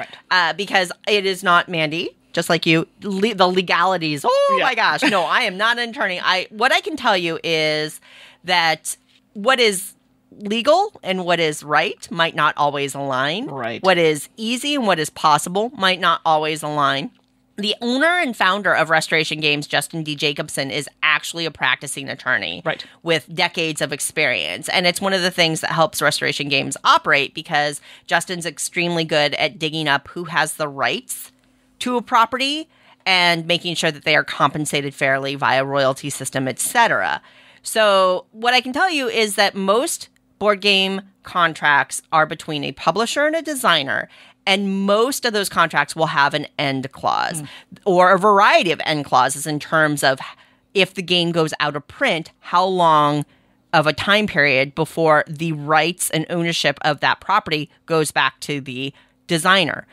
because it is not Mandi. Just like you, the legalities. Oh my gosh. No, I am not an attorney. What I can tell you is that what is legal and what is right might not always align. Right. What is easy and what is possible might not always align. The owner and founder of Restoration Games, Justin D. Jacobson, is actually a practicing attorney with decades of experience. And it's one of the things that helps Restoration Games operate, because Justin's extremely good at digging up who has the rights to a property and making sure that they are compensated fairly via royalty system, etc. So what I can tell you is that most board game contracts are between a publisher and a designer, and most of those contracts will have an end clause or a variety of end clauses in terms of if the game goes out of print, how long of a time period before the rights and ownership of that property goes back to the designer.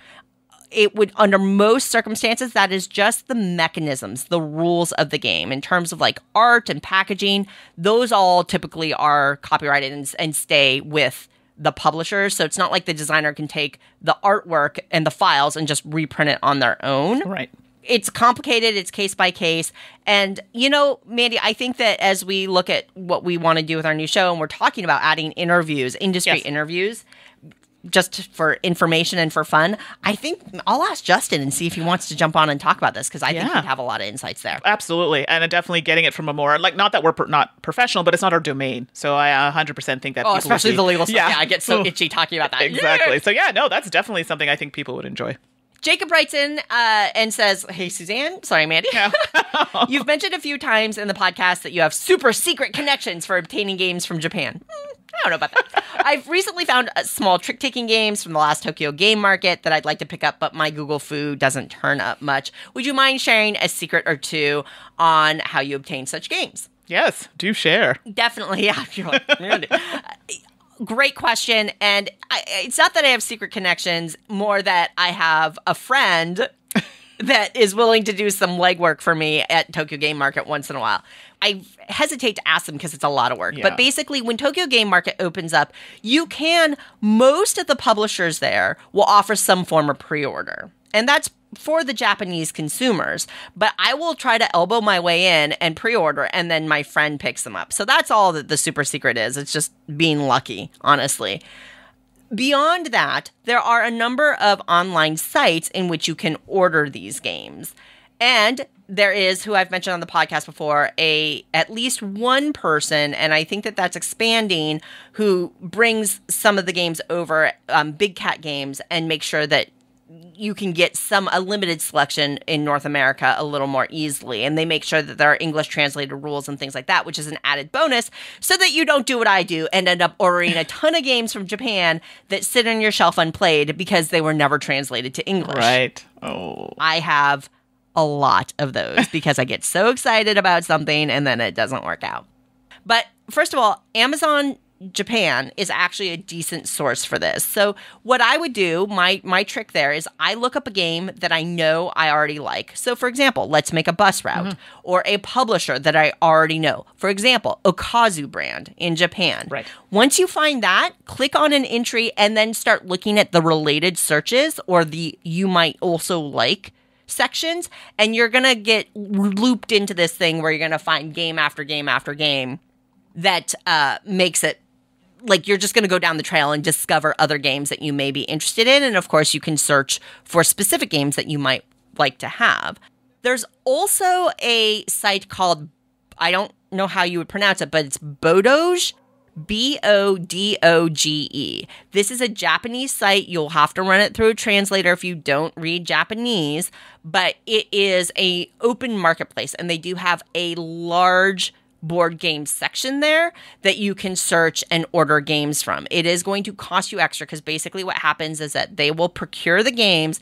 It would, under most circumstances, that is just the mechanisms, the rules of the game. In terms of like art and packaging, those all typically are copyrighted and stay with the publishers. So it's not like the designer can take the artwork and the files and just reprint it on their own. Right. It's complicated. It's case by case. And, you know, Mandi, I think that as we look at what we want to do with our new show, and we're talking about adding interviews, industry interviews, just for information and for fun, I think I'll ask Justin and see if he wants to jump on and talk about this, because I think he'd have a lot of insights there. Absolutely. And definitely getting it from a more, like, not that we're not professional, but it's not our domain. So I 100% think that especially the legal stuff. Yeah, I get so itchy talking about that. Exactly. So no, that's definitely something I think people would enjoy. Jacob writes in and says, hey, Suzanne. Sorry, Mandi. You've mentioned a few times in the podcast that you have super secret connections for obtaining games from Japan. I don't know about that. I've recently found small trick-taking games from the last Tokyo Game Market that I'd like to pick up, but my Google Foo doesn't turn up much. Would you mind sharing a secret or two on how you obtain such games? Yes, do share. Definitely, yeah. Great question. And it's not that I have secret connections, more that I have a friend that is willing to do some legwork for me at Tokyo Game Market once in a while. I hesitate to ask them because it's a lot of work. But basically, when Tokyo Game Market opens up, most of the publishers there will offer some form of pre-order. And that's for the Japanese consumers. But I will try to elbow my way in and pre-order, and then my friend picks them up. So that's all that the super secret is. It's just being lucky, honestly. Beyond that, there are a number of online sites in which you can order these games. And there is, who I've mentioned on the podcast before, at least one person, and I think that that's expanding, who brings some of the games over, Big Cat Games, and make sure that you can get a limited selection in North America a little more easily. And they make sure that there are English translated rules and things like that, which is an added bonus, so that you don't do what I do and end up ordering a ton of games from Japan that sit on your shelf unplayed because they were never translated to English. Right. Oh. I have a lot of those because I get so excited about something and then it doesn't work out. But first of all, Amazon Japan is actually a decent source for this. So what I would do, my trick there is I look up a game that I know I already like. So for example, let's make a bus route or a publisher that I already know. For example, Okazu brand in Japan. Right. Once you find that, click on an entry and then start looking at the related searches or the you might also like sections, and you're going to get looped into this thing where you're going to find game after game after game that makes it like you're just going to go down the trail and discover other games that you may be interested in. And of course, you can search for specific games that you might like to have. There's also a site called, I don't know how you would pronounce it, but it's Bodoge, BODOGE. This is a Japanese site. You'll have to run it through a translator if you don't read Japanese, but it is a open marketplace, and they do have a large board game section there that you can search and order games from. It is going to cost you extra because basically what happens is that they will procure the games,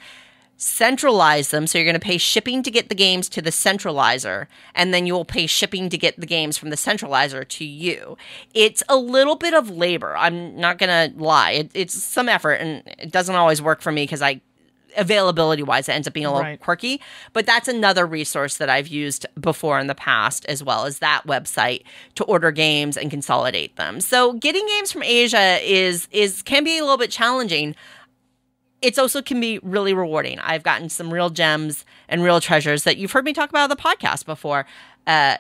centralize them. So you're going to pay shipping to get the games to the centralizer, and then you will pay shipping to get the games from the centralizer to you. It's a little bit of labor. I'm not going to lie. It's some effort, and it doesn't always work for me because availability wise, it ends up being a little quirky. But that's another resource that I've used before in the past, as well as that website, to order games and consolidate them. So getting games from Asia can be a little bit challenging. It's also can be really rewarding. I've gotten some real gems and real treasures that you've heard me talk about on the podcast before.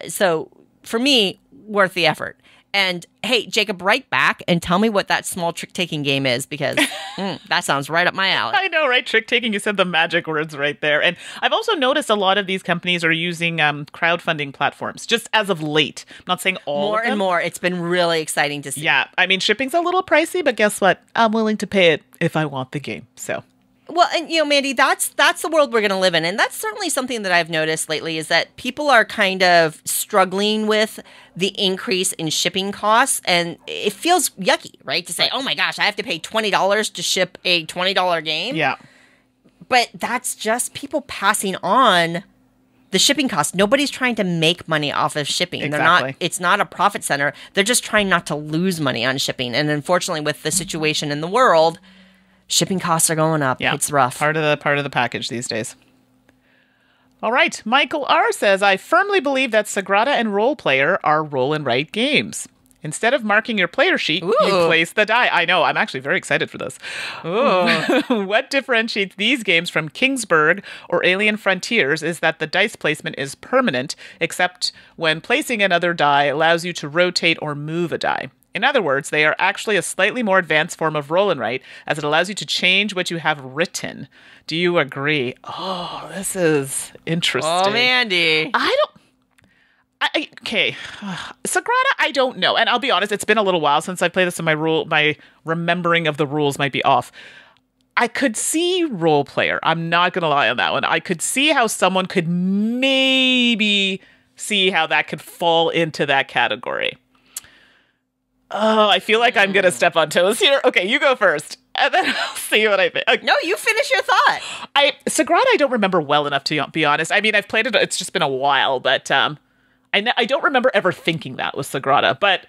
So for me, worth the effort. And hey, Jacob, write back and tell me what that small trick-taking game is, because that sounds right up my alley. I know, right? Trick-taking, you said the magic words right there. And I've also noticed a lot of these companies are using crowdfunding platforms, just as of late. I'm not saying all more of them. And more. It's been really exciting to see. Yeah. I mean, shipping's a little pricey, but guess what? I'm willing to pay it if I want the game. So... Well, and Mandy, that's the world we're going to live in. And that's certainly something that I've noticed lately, is that people are kind of struggling with the increase in shipping costs. And it feels yucky, right? To say, oh my gosh, I have to pay $20 to ship a $20 game. Yeah. But that's just people passing on the shipping costs. Nobody's trying to make money off of shipping. Exactly. It's not a profit center. They're just trying not to lose money on shipping. And unfortunately, with the situation in the world, shipping costs are going up. Yeah, it's rough. Part of the package these days. All right. Michael R. says, I firmly believe that Sagrada and Roll Player are roll and write games. Instead of marking your player sheet, you place the die. I know. I'm actually very excited for this. What differentiates these games from Kingsburg or Alien Frontiers is that the dice placement is permanent, except when placing another die allows you to rotate or move a die. In other words, they are actually a slightly more advanced form of roll and write, as it allows you to change what you have written. Do you agree? Oh, this is interesting. Oh, Mandy. Okay. Sagrada, I don't know. And I'll be honest, it's been a little while since I played this, so my remembering of the rules might be off. I could see Roll Player. I'm not going to lie on that one. I could see how someone could maybe see how that could fall into that category. Oh, I feel like I'm going to step on toes here. Okay, you go first, and then I'll see what I think. Okay. No, you finish your thought. Sagrada, I don't remember well enough to be honest. I mean, I've played it. It's just been a while, but I don't remember ever thinking that was Sagrada. But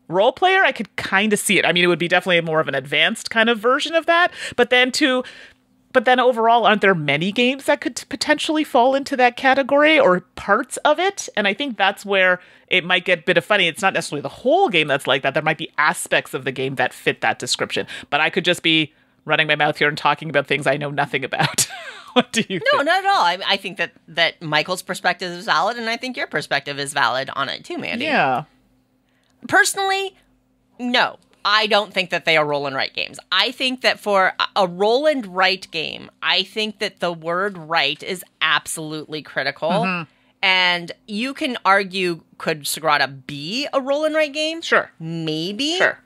Roll Player, I could kind of see it. I mean, it would be definitely more of an advanced kind of version of that. But then overall, aren't there many games that could potentially fall into that category or parts of it? And I think that's where it might get a bit of funny. It's not necessarily the whole game that's like that. There might be aspects of the game that fit that description. But I could just be running my mouth here and talking about things I know nothing about. What do you think? No, not at all. I think that Michael's perspective is valid, and I think your perspective is valid on it too, Mandy. Yeah. Personally, no. I don't think that they are roll and write games. I think that for a roll and write game, I think that the word write is absolutely critical. Mm-hmm. And you can argue, could Sagrada be a roll and write game? Sure. Maybe. Sure.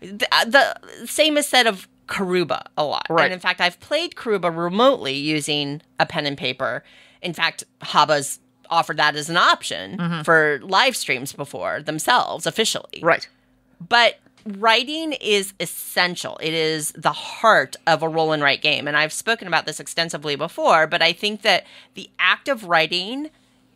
The same is said of Karuba a lot. Right. And in fact, I've played Karuba remotely using a pen and paper. In fact, Haba's offered that as an option for live streams before themselves officially. Right. But writing is essential. It is the heart of a roll and write game. And I've spoken about this extensively before, but I think that the act of writing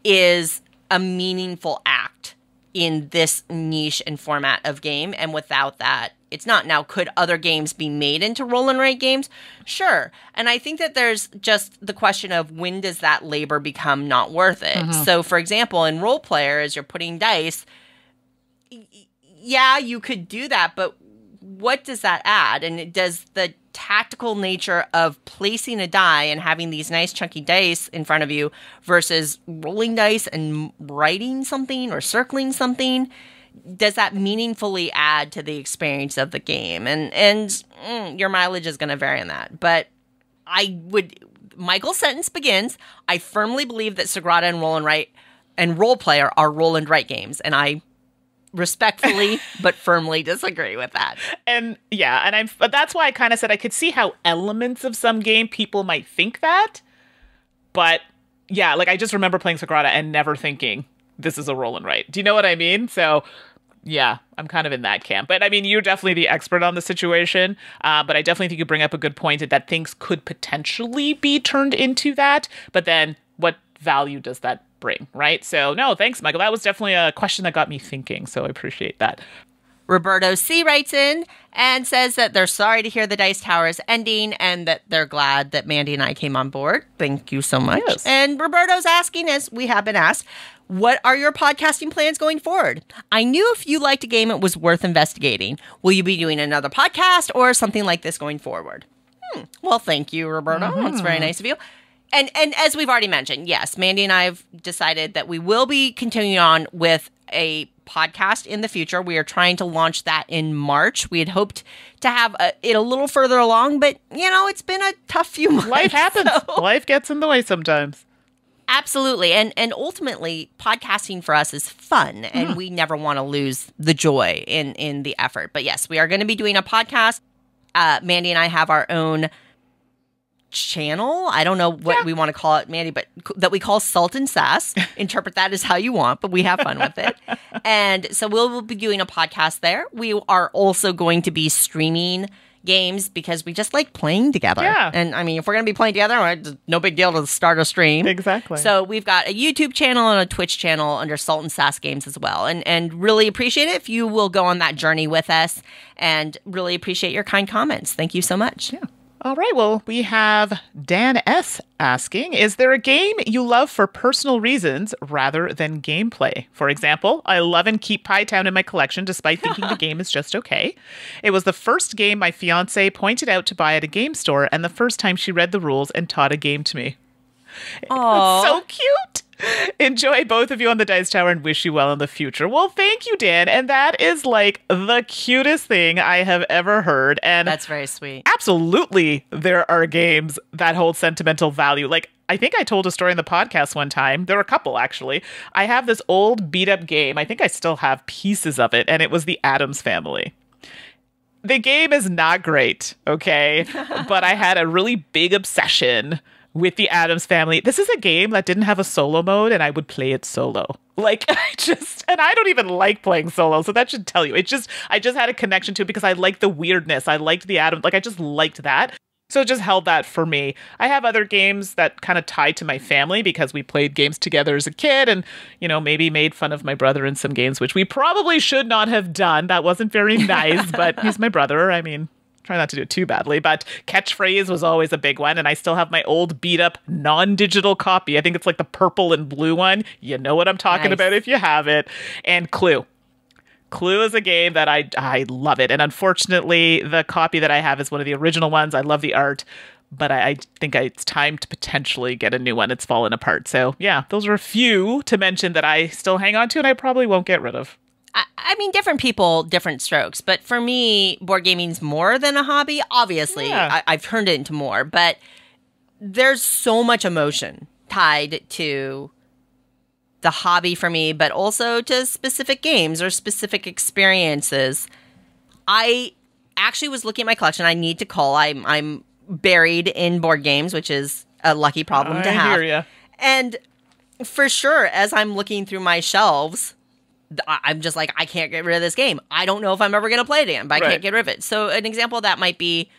is a meaningful act in this niche and format of game. And without that, it's not. Now, could other games be made into roll and write games? Sure. And I think that there's just the question of when does that labor become not worth it? So, for example, in Roll Player, as you're putting dice, yeah, you could do that, but what does that add? And does the tactical nature of placing a die and having these nice chunky dice in front of you versus rolling dice and writing something or circling something, does that meaningfully add to the experience of the game? And your mileage is going to vary on that. But Michael's sentence begins, I firmly believe that Sagrada and Roll and Write and Roll Player are roll and write games. And I respectfully but firmly disagree with that. And yeah, but that's why I kind of said I could see how elements of some game people might think that. But yeah, like I just remember playing Sagrada and never thinking this is a roll and write. Do you know what I mean? So yeah, I'm kind of in that camp. But I mean, you're definitely the expert on the situation. But I definitely think you bring up a good point that things could potentially be turned into that. But then what value does that bring, right? So no, thanks, Michael. That was definitely a question that got me thinking. So I appreciate that. Roberto C. writes in and says that they're sorry to hear the Dice Tower is ending and that they're glad that Mandi and I came on board. Thank you so much. Yes. And Roberto's asking, as we have been asked, what are your podcasting plans going forward? I knew if you liked a game, it was worth investigating. Will you be doing another podcast or something like this going forward? Well, thank you, Roberto. That's very nice of you. And as we've already mentioned, yes, Mandi and I have decided that we will be continuing on with a podcast in the future. We are trying to launch that in March. We had hoped to have it a little further along, but, you know, it's been a tough few months. Life happens. So. Life gets in the way sometimes. Absolutely. And ultimately, podcasting for us is fun, and we never want to lose the joy in the effort. But yes, we are going to be doing a podcast. Mandi and I have our own channel. I don't know what we want to call it, Mandi, but that we call Salt and Sass. Interpret that as how you want, but we have fun with it. And so we'll be doing a podcast there. We are also going to be streaming games because we just like playing together. Yeah. And I mean, if we're going to be playing together, it's no big deal to start a stream. Exactly. So we've got a YouTube channel and a Twitch channel under Salt and Sass Games as well. And really appreciate it if you will go on that journey with us, and really appreciate your kind comments. Thank you so much. Yeah. All right, well, we have Dan S. asking, is there a game you love for personal reasons rather than gameplay? For example, I love and keep Pie Town in my collection despite thinking the game is just okay. It was the first game my fiancé pointed out to buy at a game store, and the first time she read the rules and taught a game to me. Aww. It's so cute. Enjoy both of you on the Dice Tower and wish you well in the future. Well, thank you, Dan. And that is like the cutest thing I have ever heard. And that's very sweet. Absolutely, there are games that hold sentimental value. Like, I think I told a story in the podcast one time. There were a couple, actually. I have this old beat-up game. I think I still have pieces of it. And it was the Addams Family. The game is not great, okay? But I had a really big obsession with the Addams Family. This is a game that didn't have a solo mode, and I would play it solo. Like, and I don't even like playing solo, so that should tell you. I just had a connection to it because I liked the weirdness. I liked the Addams, like, I just liked that. So it just held that for me. I have other games that kind of tie to my family because we played games together as a kid and, you know, maybe made fun of my brother in some games, which we probably should not have done. That wasn't very nice, but he's my brother. I mean, try not to do it too badly, but Catchphrase was always a big one, and I still have my old beat-up non-digital copy. I think it's like the purple and blue one. You know what I'm talking about if you have it. And Clue. Clue is a game that I love it, and unfortunately, the copy that I have is one of the original ones. I love the art, but I think it's time to potentially get a new one. It's fallen apart. So yeah, those are a few to mention that I still hang on to, and I probably won't get rid of. I mean, different people, different strokes. But for me, board gaming's more than a hobby. Obviously, I've turned it into more. But there's so much emotion tied to the hobby for me, but also to specific games or specific experiences. I actually was looking at my collection. I need to call. I'm buried in board games, which is a lucky problem to have. I hear ya. And for sure, as I'm looking through my shelves, I'm just like, I can't get rid of this game. I don't know if I'm ever going to play it again, but I can't get rid of it. So an example of that might be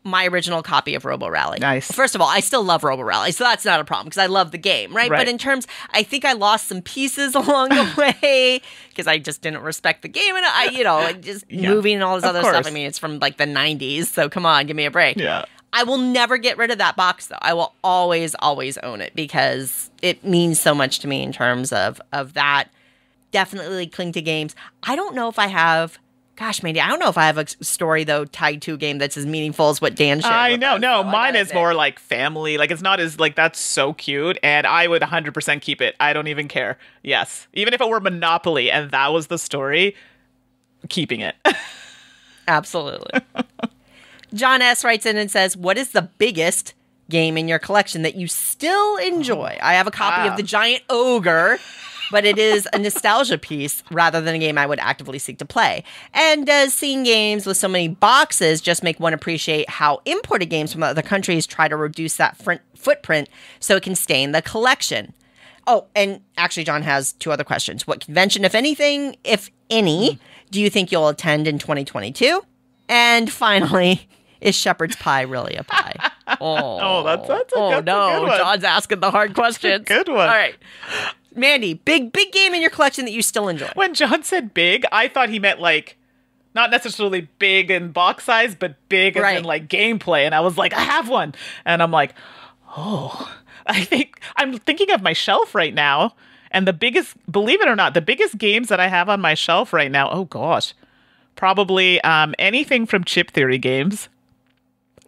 my original copy of Robo Rally. Nice. First of all, I still love Robo Rally, so that's not a problem because I love the game, right? But in terms, I think I lost some pieces along the way because I just didn't respect the game, and moving and all this other stuff. I mean, it's from like the 90s, so come on, give me a break. Yeah. I will never get rid of that box, though. I will always, always own it because it means so much to me in terms of that. Definitely cling to games. I don't know if I have... Gosh, Mandi, I don't know if I have a story, though, tied to a game that's as meaningful as what Dan shared. I know. No, mine is more like family. Like, it's not as, like, that's so cute. And I would 100% keep it. I don't even care. Yes. Even if it were Monopoly and that was the story, keeping it. Absolutely. John S. writes in and says, what is the biggest game in your collection that you still enjoy? I have a copy of The Giant Ogre. but it is a nostalgia piece rather than a game I would actively seek to play. And does seeing games with so many boxes just make one appreciate how imported games from other countries try to reduce that footprint so it can stay in the collection? Oh, and actually, John has 2 other questions. What convention, if anything, if any, do you think you'll attend in 2022? And finally, is shepherd's pie really a pie? That's a good one. John's asking the hard questions. Good one. All right. Mandy, big game in your collection that you still enjoy. When John said big, I thought he meant like not necessarily big in box size, but big as in like gameplay. And I was like, I have one. And I'm like, oh, I'm thinking of my shelf right now. And the biggest, believe it or not, the biggest games that I have on my shelf right now, oh gosh, probably anything from Chip Theory games.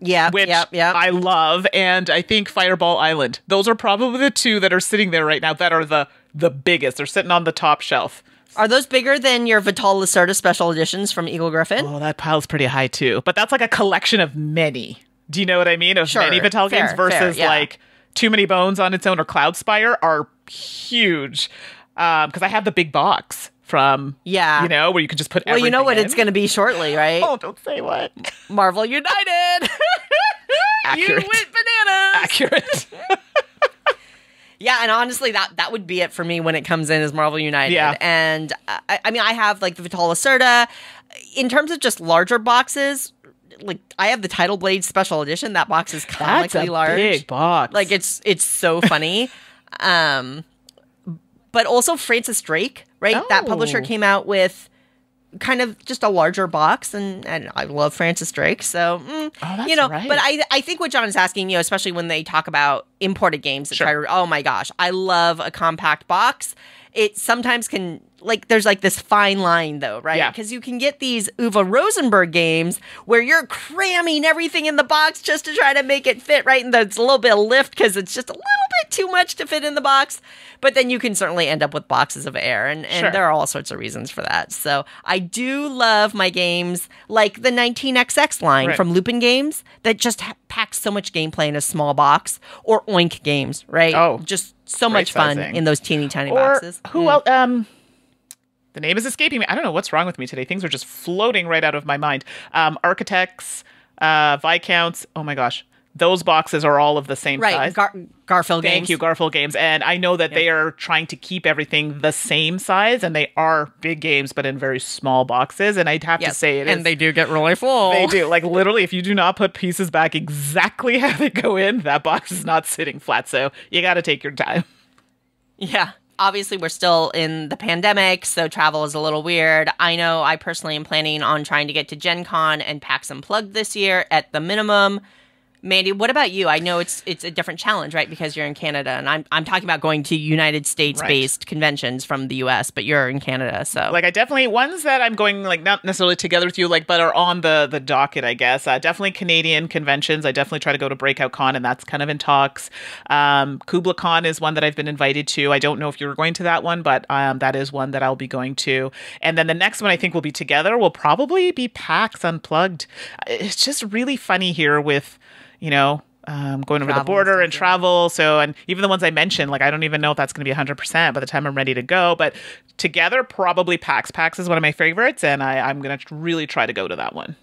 Which I love, and I think Fireball Island. Those are probably the 2 that are sitting there right now that are the biggest. They're sitting on the top shelf. Are those bigger than your Vassell Lacerda special editions from Eagle Griffin? Oh, that pile's pretty high too. But that's like a collection of many. Do you know what I mean? Of many Vassell games versus like Too Many Bones on its own or Cloudspire are huge. Because I have the big box from, where you can just put everything you know what in. It's going to be shortly, right? Oh, don't say what. Marvel United! Accurate. You went bananas! Accurate. Yeah, and honestly, that would be it for me when it comes in as Marvel United. Yeah. And, I mean, I have, like, the Vassell Lacerda. In terms of just larger boxes, like, I have the Title Blade Special Edition. That box is comically large. That's a big box. Like, it's so funny. But also Francis Drake, right? Oh. That publisher came out with kind of just a larger box, and I love Francis Drake, so that's right. But I think what John is asking, especially when they talk about imported games that try to, oh my gosh, I love a compact box. It sometimes can, like, there's like this fine line though, right? Yeah. Because you can get these Uwe Rosenberg games where you're cramming everything in the box just to try to make it fit, right? And there's a little bit of lift because it's just a little bit too much to fit in the box. But then you can certainly end up with boxes of air, and there are all sorts of reasons for that. So I do love my games like the 19XX line from Lupin Games that just packs so much gameplay in a small box, or Oink Games, right? Oh, just so much fun in those teeny tiny boxes. Who else? The name is escaping me. I don't know what's wrong with me today. Things are just floating right out of my mind. Architects, Viscounts. Oh my gosh. Those boxes are all of the same size. Garfield Games. Thank you, Garfield Games. And I know that they are trying to keep everything the same size, and they are big games, but in very small boxes. And I'd have to say and they do get really full. They do. Like, literally, if you do not put pieces back exactly how they go in, that box is not sitting flat. So you got to take your time. Yeah. Obviously, we're still in the pandemic, so travel is a little weird. I know I personally am planning on trying to get to Gen Con and PAX Unplugged this year at the minimum. Mandi, what about you? I know it's a different challenge, right? Because you're in Canada, and I'm talking about going to United States-based conventions from the U.S., but you're in Canada, so like I definitely ones that I'm going like not necessarily together with you, like but are on the docket, I guess. Definitely Canadian conventions. I definitely try to go to Breakout Con, and that's kind of in talks. Kubla Con is one that I've been invited to. I don't know if you're going to that one, but that is one that I'll be going to. And then the next one I think will be together will probably be PAX Unplugged. It's just really funny here with going over the border and travel. So, and even the ones I mentioned, like, I don't even know if that's going to be 100% by the time I'm ready to go. But together, probably PAX. PAX is one of my favorites, and I'm going to really try to go to that one.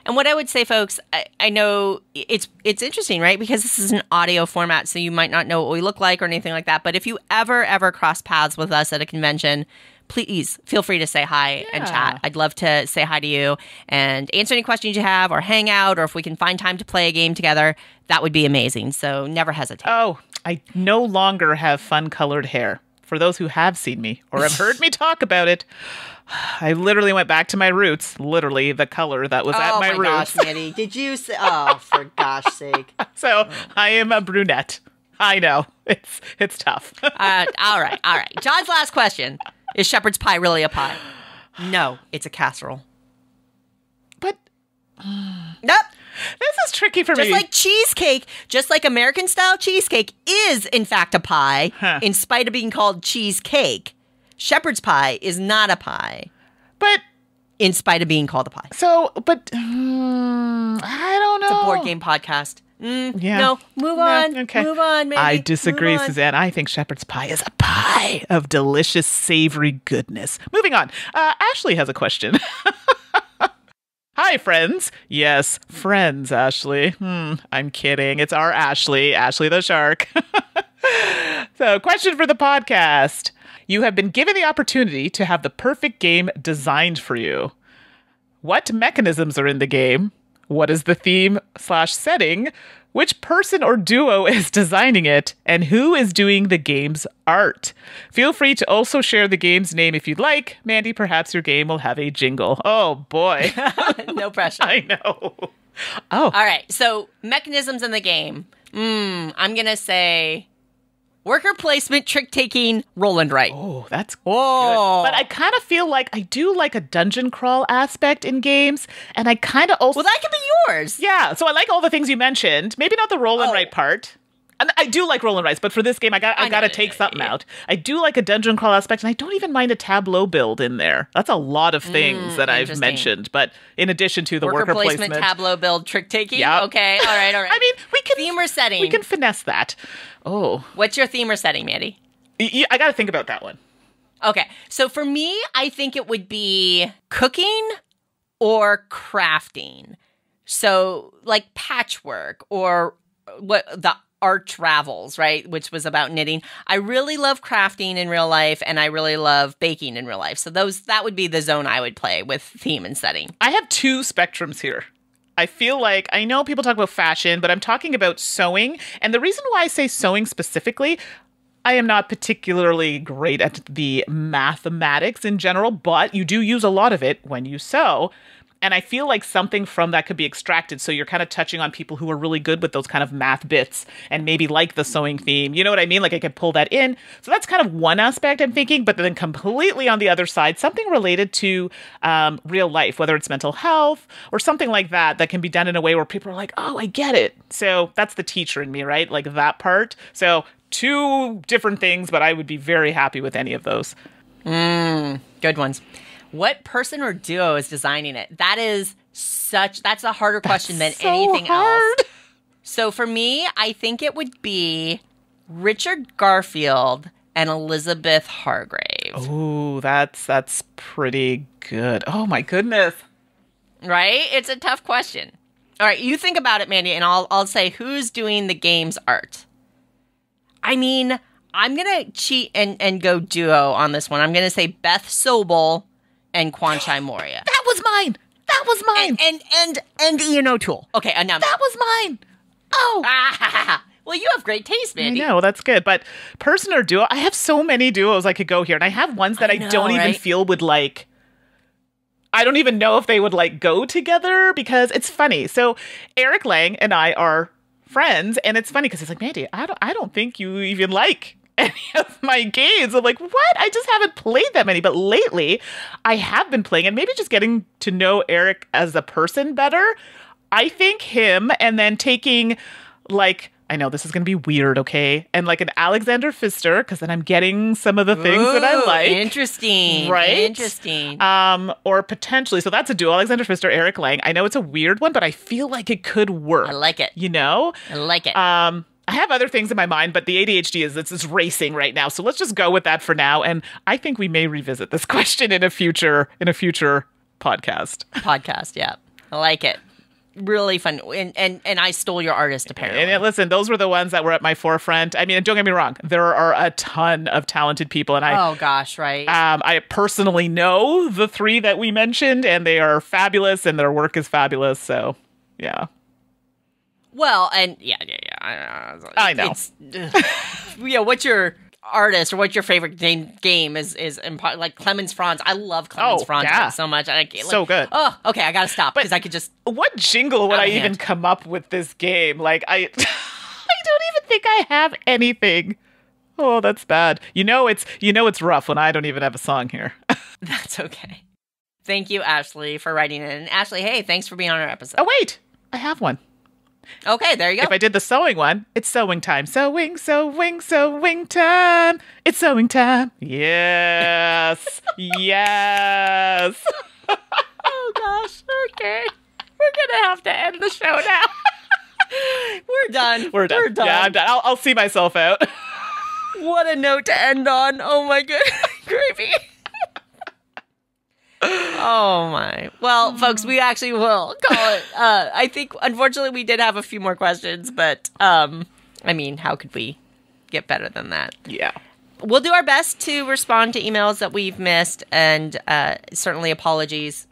And what I would say, folks, I know it's interesting, right? Because this is an audio format, so you might not know what we look like or anything like that. But if you ever cross paths with us at a convention, please feel free to say hi and chat. I'd love to say hi to you and answer any questions you have, or hang out, or if we can find time to play a game together, that would be amazing. So never hesitate. Oh, I no longer have fun-colored hair. For those who have seen me or have heard me talk about it, I literally went back to my roots, literally the color that was at my roots. Oh my gosh, Mandi. Did you say, oh, for gosh sake. So I am a brunette. I know. It's tough. All right. John's last question. Is shepherd's pie really a pie? No, it's a casserole. But nope. This is tricky for me. Just like cheesecake, just like American-style cheesecake is, in fact, a pie, in spite of being called cheesecake. Shepherd's pie is not a pie. But in spite of being called a pie. So, but I don't know. It's a board game podcast. No, move on. Okay. Move on, Mandy. I disagree, Move on. Suzanne. I think shepherd's pie is a pie of delicious, savory goodness. Moving on. Ashley has a question. Hi, friends. Yes, friends, Ashley. I'm kidding. It's our Ashley the shark. So, question for the podcast. You have been given the opportunity to have the perfect game designed for you. What mechanisms are in the game? What is the theme/setting? Which person or duo is designing it? And who is doing the game's art? Feel free to also share the game's name if you'd like. Mandy, perhaps your game will have a jingle. Oh, boy. No pressure. I know. Oh. All right. So, mechanisms in the game. I'm going to say worker placement, trick-taking, roll and write. Oh, that's good. Oh. But I kind of feel like I do like a dungeon crawl aspect in games. And I kind of also... Well, that could be yours. Yeah. So I like all the things you mentioned. Maybe not the roll and write part. And I do like roll and writes, but for this game, I got to take something out. I do like a dungeon crawl aspect, and I don't even mind a tableau build in there. That's a lot of things that I've mentioned. But in addition to the worker placement, tableau build, trick taking. Yep. Okay. All right. I mean, we can theme or setting. We can finesse that. Oh, what's your theme or setting, Mandy? I got to think about that one. Okay. So for me, I think it would be cooking or crafting. So like patchwork or what the art travels, right? Which was about knitting. I really love crafting in real life, and I really love baking in real life. So that would be the zone I would play with theme and setting. I have two spectrums here. I feel like, I know people talk about fashion, but I'm talking about sewing. And the reason why I say sewing specifically, I am not particularly great at the mathematics in general, but you do use a lot of it when you sew. And I feel like something from that could be extracted. So you're kind of touching on people who are really good with those kind of math bits and maybe like the sewing theme. You know what I mean? Like I could pull that in. So that's kind of one aspect I'm thinking. But then completely on the other side, something related to real life, whether it's mental health or something like that, that can be done in a way where people are like, oh, I get it. So that's the teacher in me, right? Like that part. So two different things, but I would be very happy with any of those. Good ones. What person or duo is designing it? That's a harder question than anything else. So for me, I think it would be Richard Garfield and Elizabeth Hargrave. Oh, that's pretty good. Oh my goodness. Right? It's a tough question. All right, you think about it, Mandy, and I'll say who's doing the game's art. I mean, I'm going to cheat and go duo on this one. I'm going to say Beth Sobel and Kwanchai Moria. That was mine. And Ian O'Toole. Okay, now that was mine. Oh. Well, you have great taste, Mandy. I know, that's good. But person or duo, I have so many duos I could go here. And I have ones that I don't even feel would like, I don't even know if they would like go together because it's funny. So Eric Lang and I are friends. And it's funny because he's like, Mandy, I don't think you even like any of my games. I'm like, what? I just haven't played that many. But lately, I have been playing and maybe just getting to know Eric as a person better. I think him and then taking like, I know this is going to be weird, okay? And like an Alexander Pfister, because then I'm getting some of the things that I like. Interesting. Right? Interesting. Or potentially, so that's a duo, Alexander Pfister, Eric Lang. I know it's a weird one, but I feel like it could work. I like it. You know? I like it. I have other things in my mind, but the ADHD is racing right now. So let's just go with that for now. And I think we may revisit this question in a future podcast. Yeah. I like it. Really fun. And I stole your artist, apparently. And listen, those were the ones that were at my forefront. I mean, don't get me wrong. There are a ton of talented people. And oh, gosh, right. I personally know the three that we mentioned, and they are fabulous, and their work is fabulous. So, yeah. Well, and yeah. I know. What's your artist or what's your favorite game is like Clemens Franz. I love Clemens Franz so much. So good. Oh, okay, I gotta stop because I could just. What jingle would I even come up with this game? Like I don't even think I have anything. Oh, that's bad. It's rough when I don't even have a song here. That's okay. Thank you, Ashley, for writing it. And Ashley, hey, thanks for being on our episode. Oh wait, I have one. Okay, there you go. If I did the sewing one, it's sewing time. Sewing time. It's sewing time. Yes. Yes. Oh, gosh. Okay. We're going to have to end the show now. We're done. We're done. Yeah, I'm done. I'll see myself out. What a note to end on. Oh my good gravy. Oh my. Well, folks, we actually will call it. I think, unfortunately, we did have a few more questions, but I mean, how could we get better than that? Yeah. We'll do our best to respond to emails that we've missed, and certainly apologies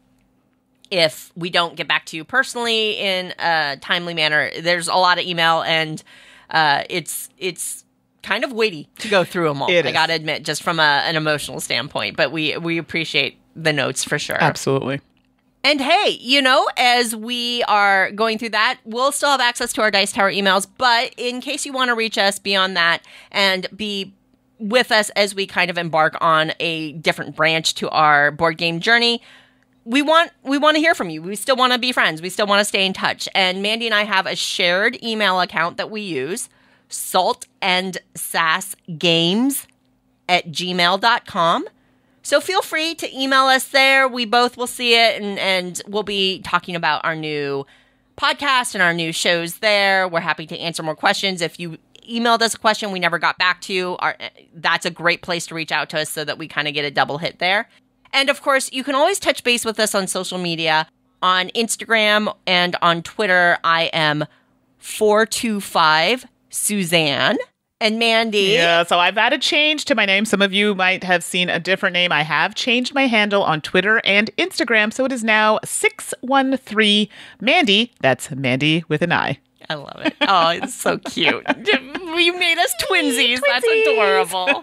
if we don't get back to you personally in a timely manner. There's a lot of email, and it's kind of weighty to go through them all. I gotta admit, just from an emotional standpoint, but we appreciate the notes for sure. Absolutely. And hey, as we are going through that, we'll still have access to our Dice Tower emails, but in case you want to reach us beyond that and be with us as we kind of embark on a different branch to our board game journey, we want to hear from you. We still want to be friends. We still want to stay in touch. And Mandy and I have a shared email account that we use, saltandsassgames@gmail.com. So feel free to email us there. We both will see it, and we'll be talking about our new podcast and our new shows there. We're happy to answer more questions. If you emailed us a question we never got back to, that's a great place to reach out to us so that we kind of get a double hit there. And of course, you can always touch base with us on social media. On Instagram and on Twitter, I am 425 Suzanne. And Mandy. Yeah, so I've added change to my name. Some of you might have seen a different name. I have changed my handle on Twitter and Instagram, so it is now 613 Mandi. That's Mandy with an I. I love it. Oh, it's so cute. You made us twinsies. That's adorable.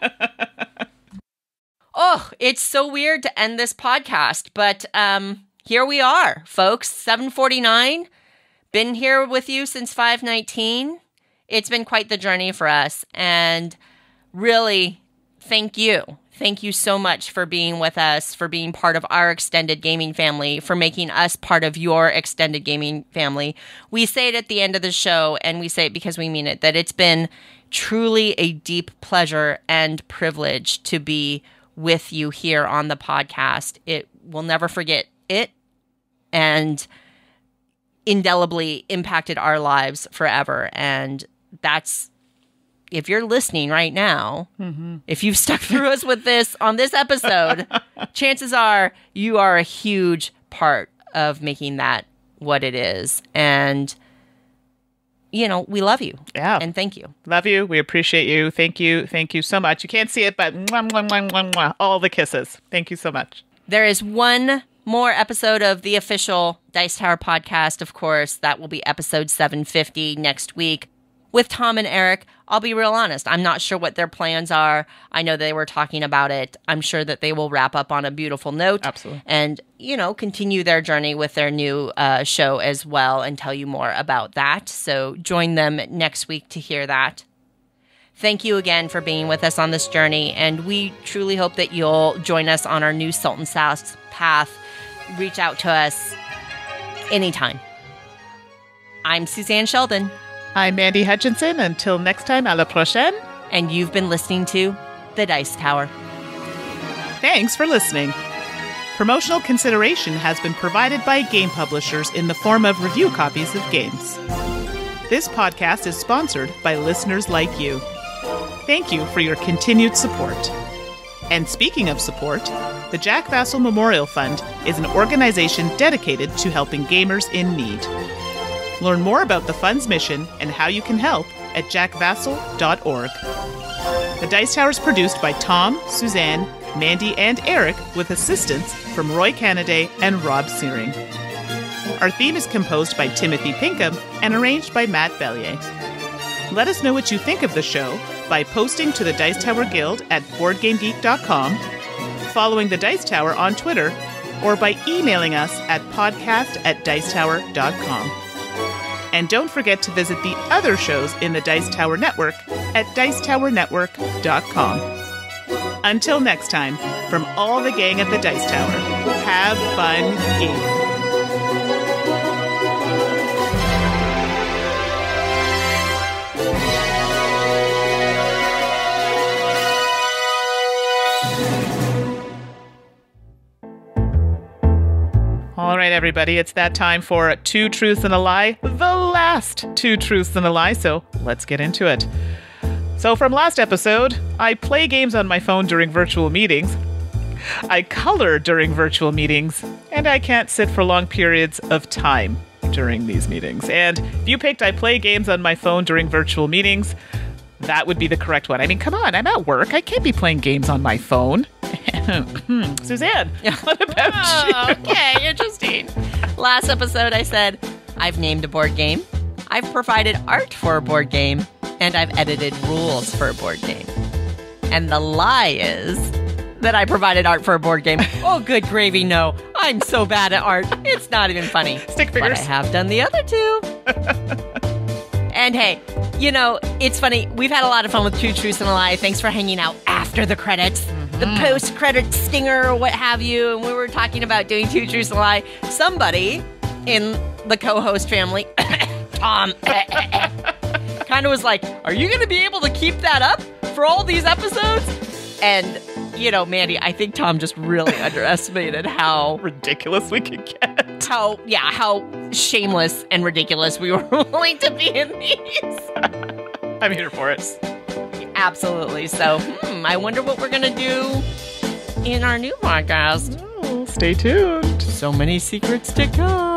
Oh, it's so weird to end this podcast, but here we are, folks. 7:49. Been here with you since 5:19. It's been quite the journey for us, and really, thank you. Thank you so much for being with us, for being part of our extended gaming family, for making us part of your extended gaming family. We say it at the end of the show, and we say it because we mean it, that it's been truly a deep pleasure and privilege to be with you here on the podcast. We'll never forget it, and indelibly impacted our lives forever. And that's, if you're listening right now, if you've stuck through us with this on this episode, chances are you are a huge part of making that what it is. And, we love you. Yeah. And thank you. Love you. We appreciate you. Thank you. Thank you so much. You can't see it, but mwah, mwah, mwah, mwah, mwah, all the kisses. Thank you so much. There is one more episode of the official Dice Tower podcast, of course. That will be episode 750 next week with Tom and Eric. I'll be real honest. I'm not sure what their plans are. I know they were talking about it. I'm sure that they will wrap up on a beautiful note. Absolutely. And, continue their journey with their new show as well and tell you more about that. So join them next week to hear that. Thank you again for being with us on this journey. And we truly hope that you'll join us on our new Salt and Sass path. Reach out to us anytime. I'm Suzanne Sheldon. I'm Mandy Hutchinson. Until next time, à la prochaine. And you've been listening to The Dice Tower. Thanks for listening. Promotional consideration has been provided by game publishers in the form of review copies of games. This podcast is sponsored by listeners like you. Thank you for your continued support. And speaking of support, the Jack Vassell Memorial Fund is an organization dedicated to helping gamers in need. Learn more about the fund's mission and how you can help at jackvassell.org. The Dice Tower is produced by Tom, Suzanne, Mandy, and Eric with assistance from Roy Canaday and Rob Searing. Our theme is composed by Timothy Pinkham and arranged by Matt Bellier. Let us know what you think of the show by posting to the Dice Tower Guild at BoardGameGeek.com, following the Dice Tower on Twitter, or by emailing us at podcast@dicetower.com. And don't forget to visit the other shows in the Dice Tower Network at dicetowernetwork.com. Until next time, from all the gang at the Dice Tower, have fun gaming. All right, everybody. It's that time for Two Truths and a Lie, the last Two Truths and a Lie, so let's get into it. So from last episode, I play games on my phone during virtual meetings, I color during virtual meetings, and I can't sit for long periods of time during these meetings. And if you picked I play games on my phone during virtual meetings, that would be the correct one. I mean, come on, I'm at work. I can't be playing games on my phone. Suzanne, what about you? Okay, interesting. Last episode I said, I've named a board game, I've provided art for a board game, and I've edited rules for a board game. And the lie is that I provided art for a board game. Oh, good gravy, no. I'm so bad at art. It's not even funny. Stick figures. But I have done the other two. And hey, you know, it's funny. We've had a lot of fun with Two Truths and a Lie. Thanks for hanging out after the credits, the post-credit stinger or what have you. And we were talking about doing Two Truths and a Lie. Somebody in the co-host family, Tom, kind of was like, are you going to be able to keep that up for all these episodes? And, you know, Mandy, I think Tom just really underestimated how ridiculous we could get. How shameless and ridiculous we were willing to be in these. I'm here for it. Absolutely. So, I wonder what we're going to do in our new podcast. Oh, stay tuned. So many secrets to come.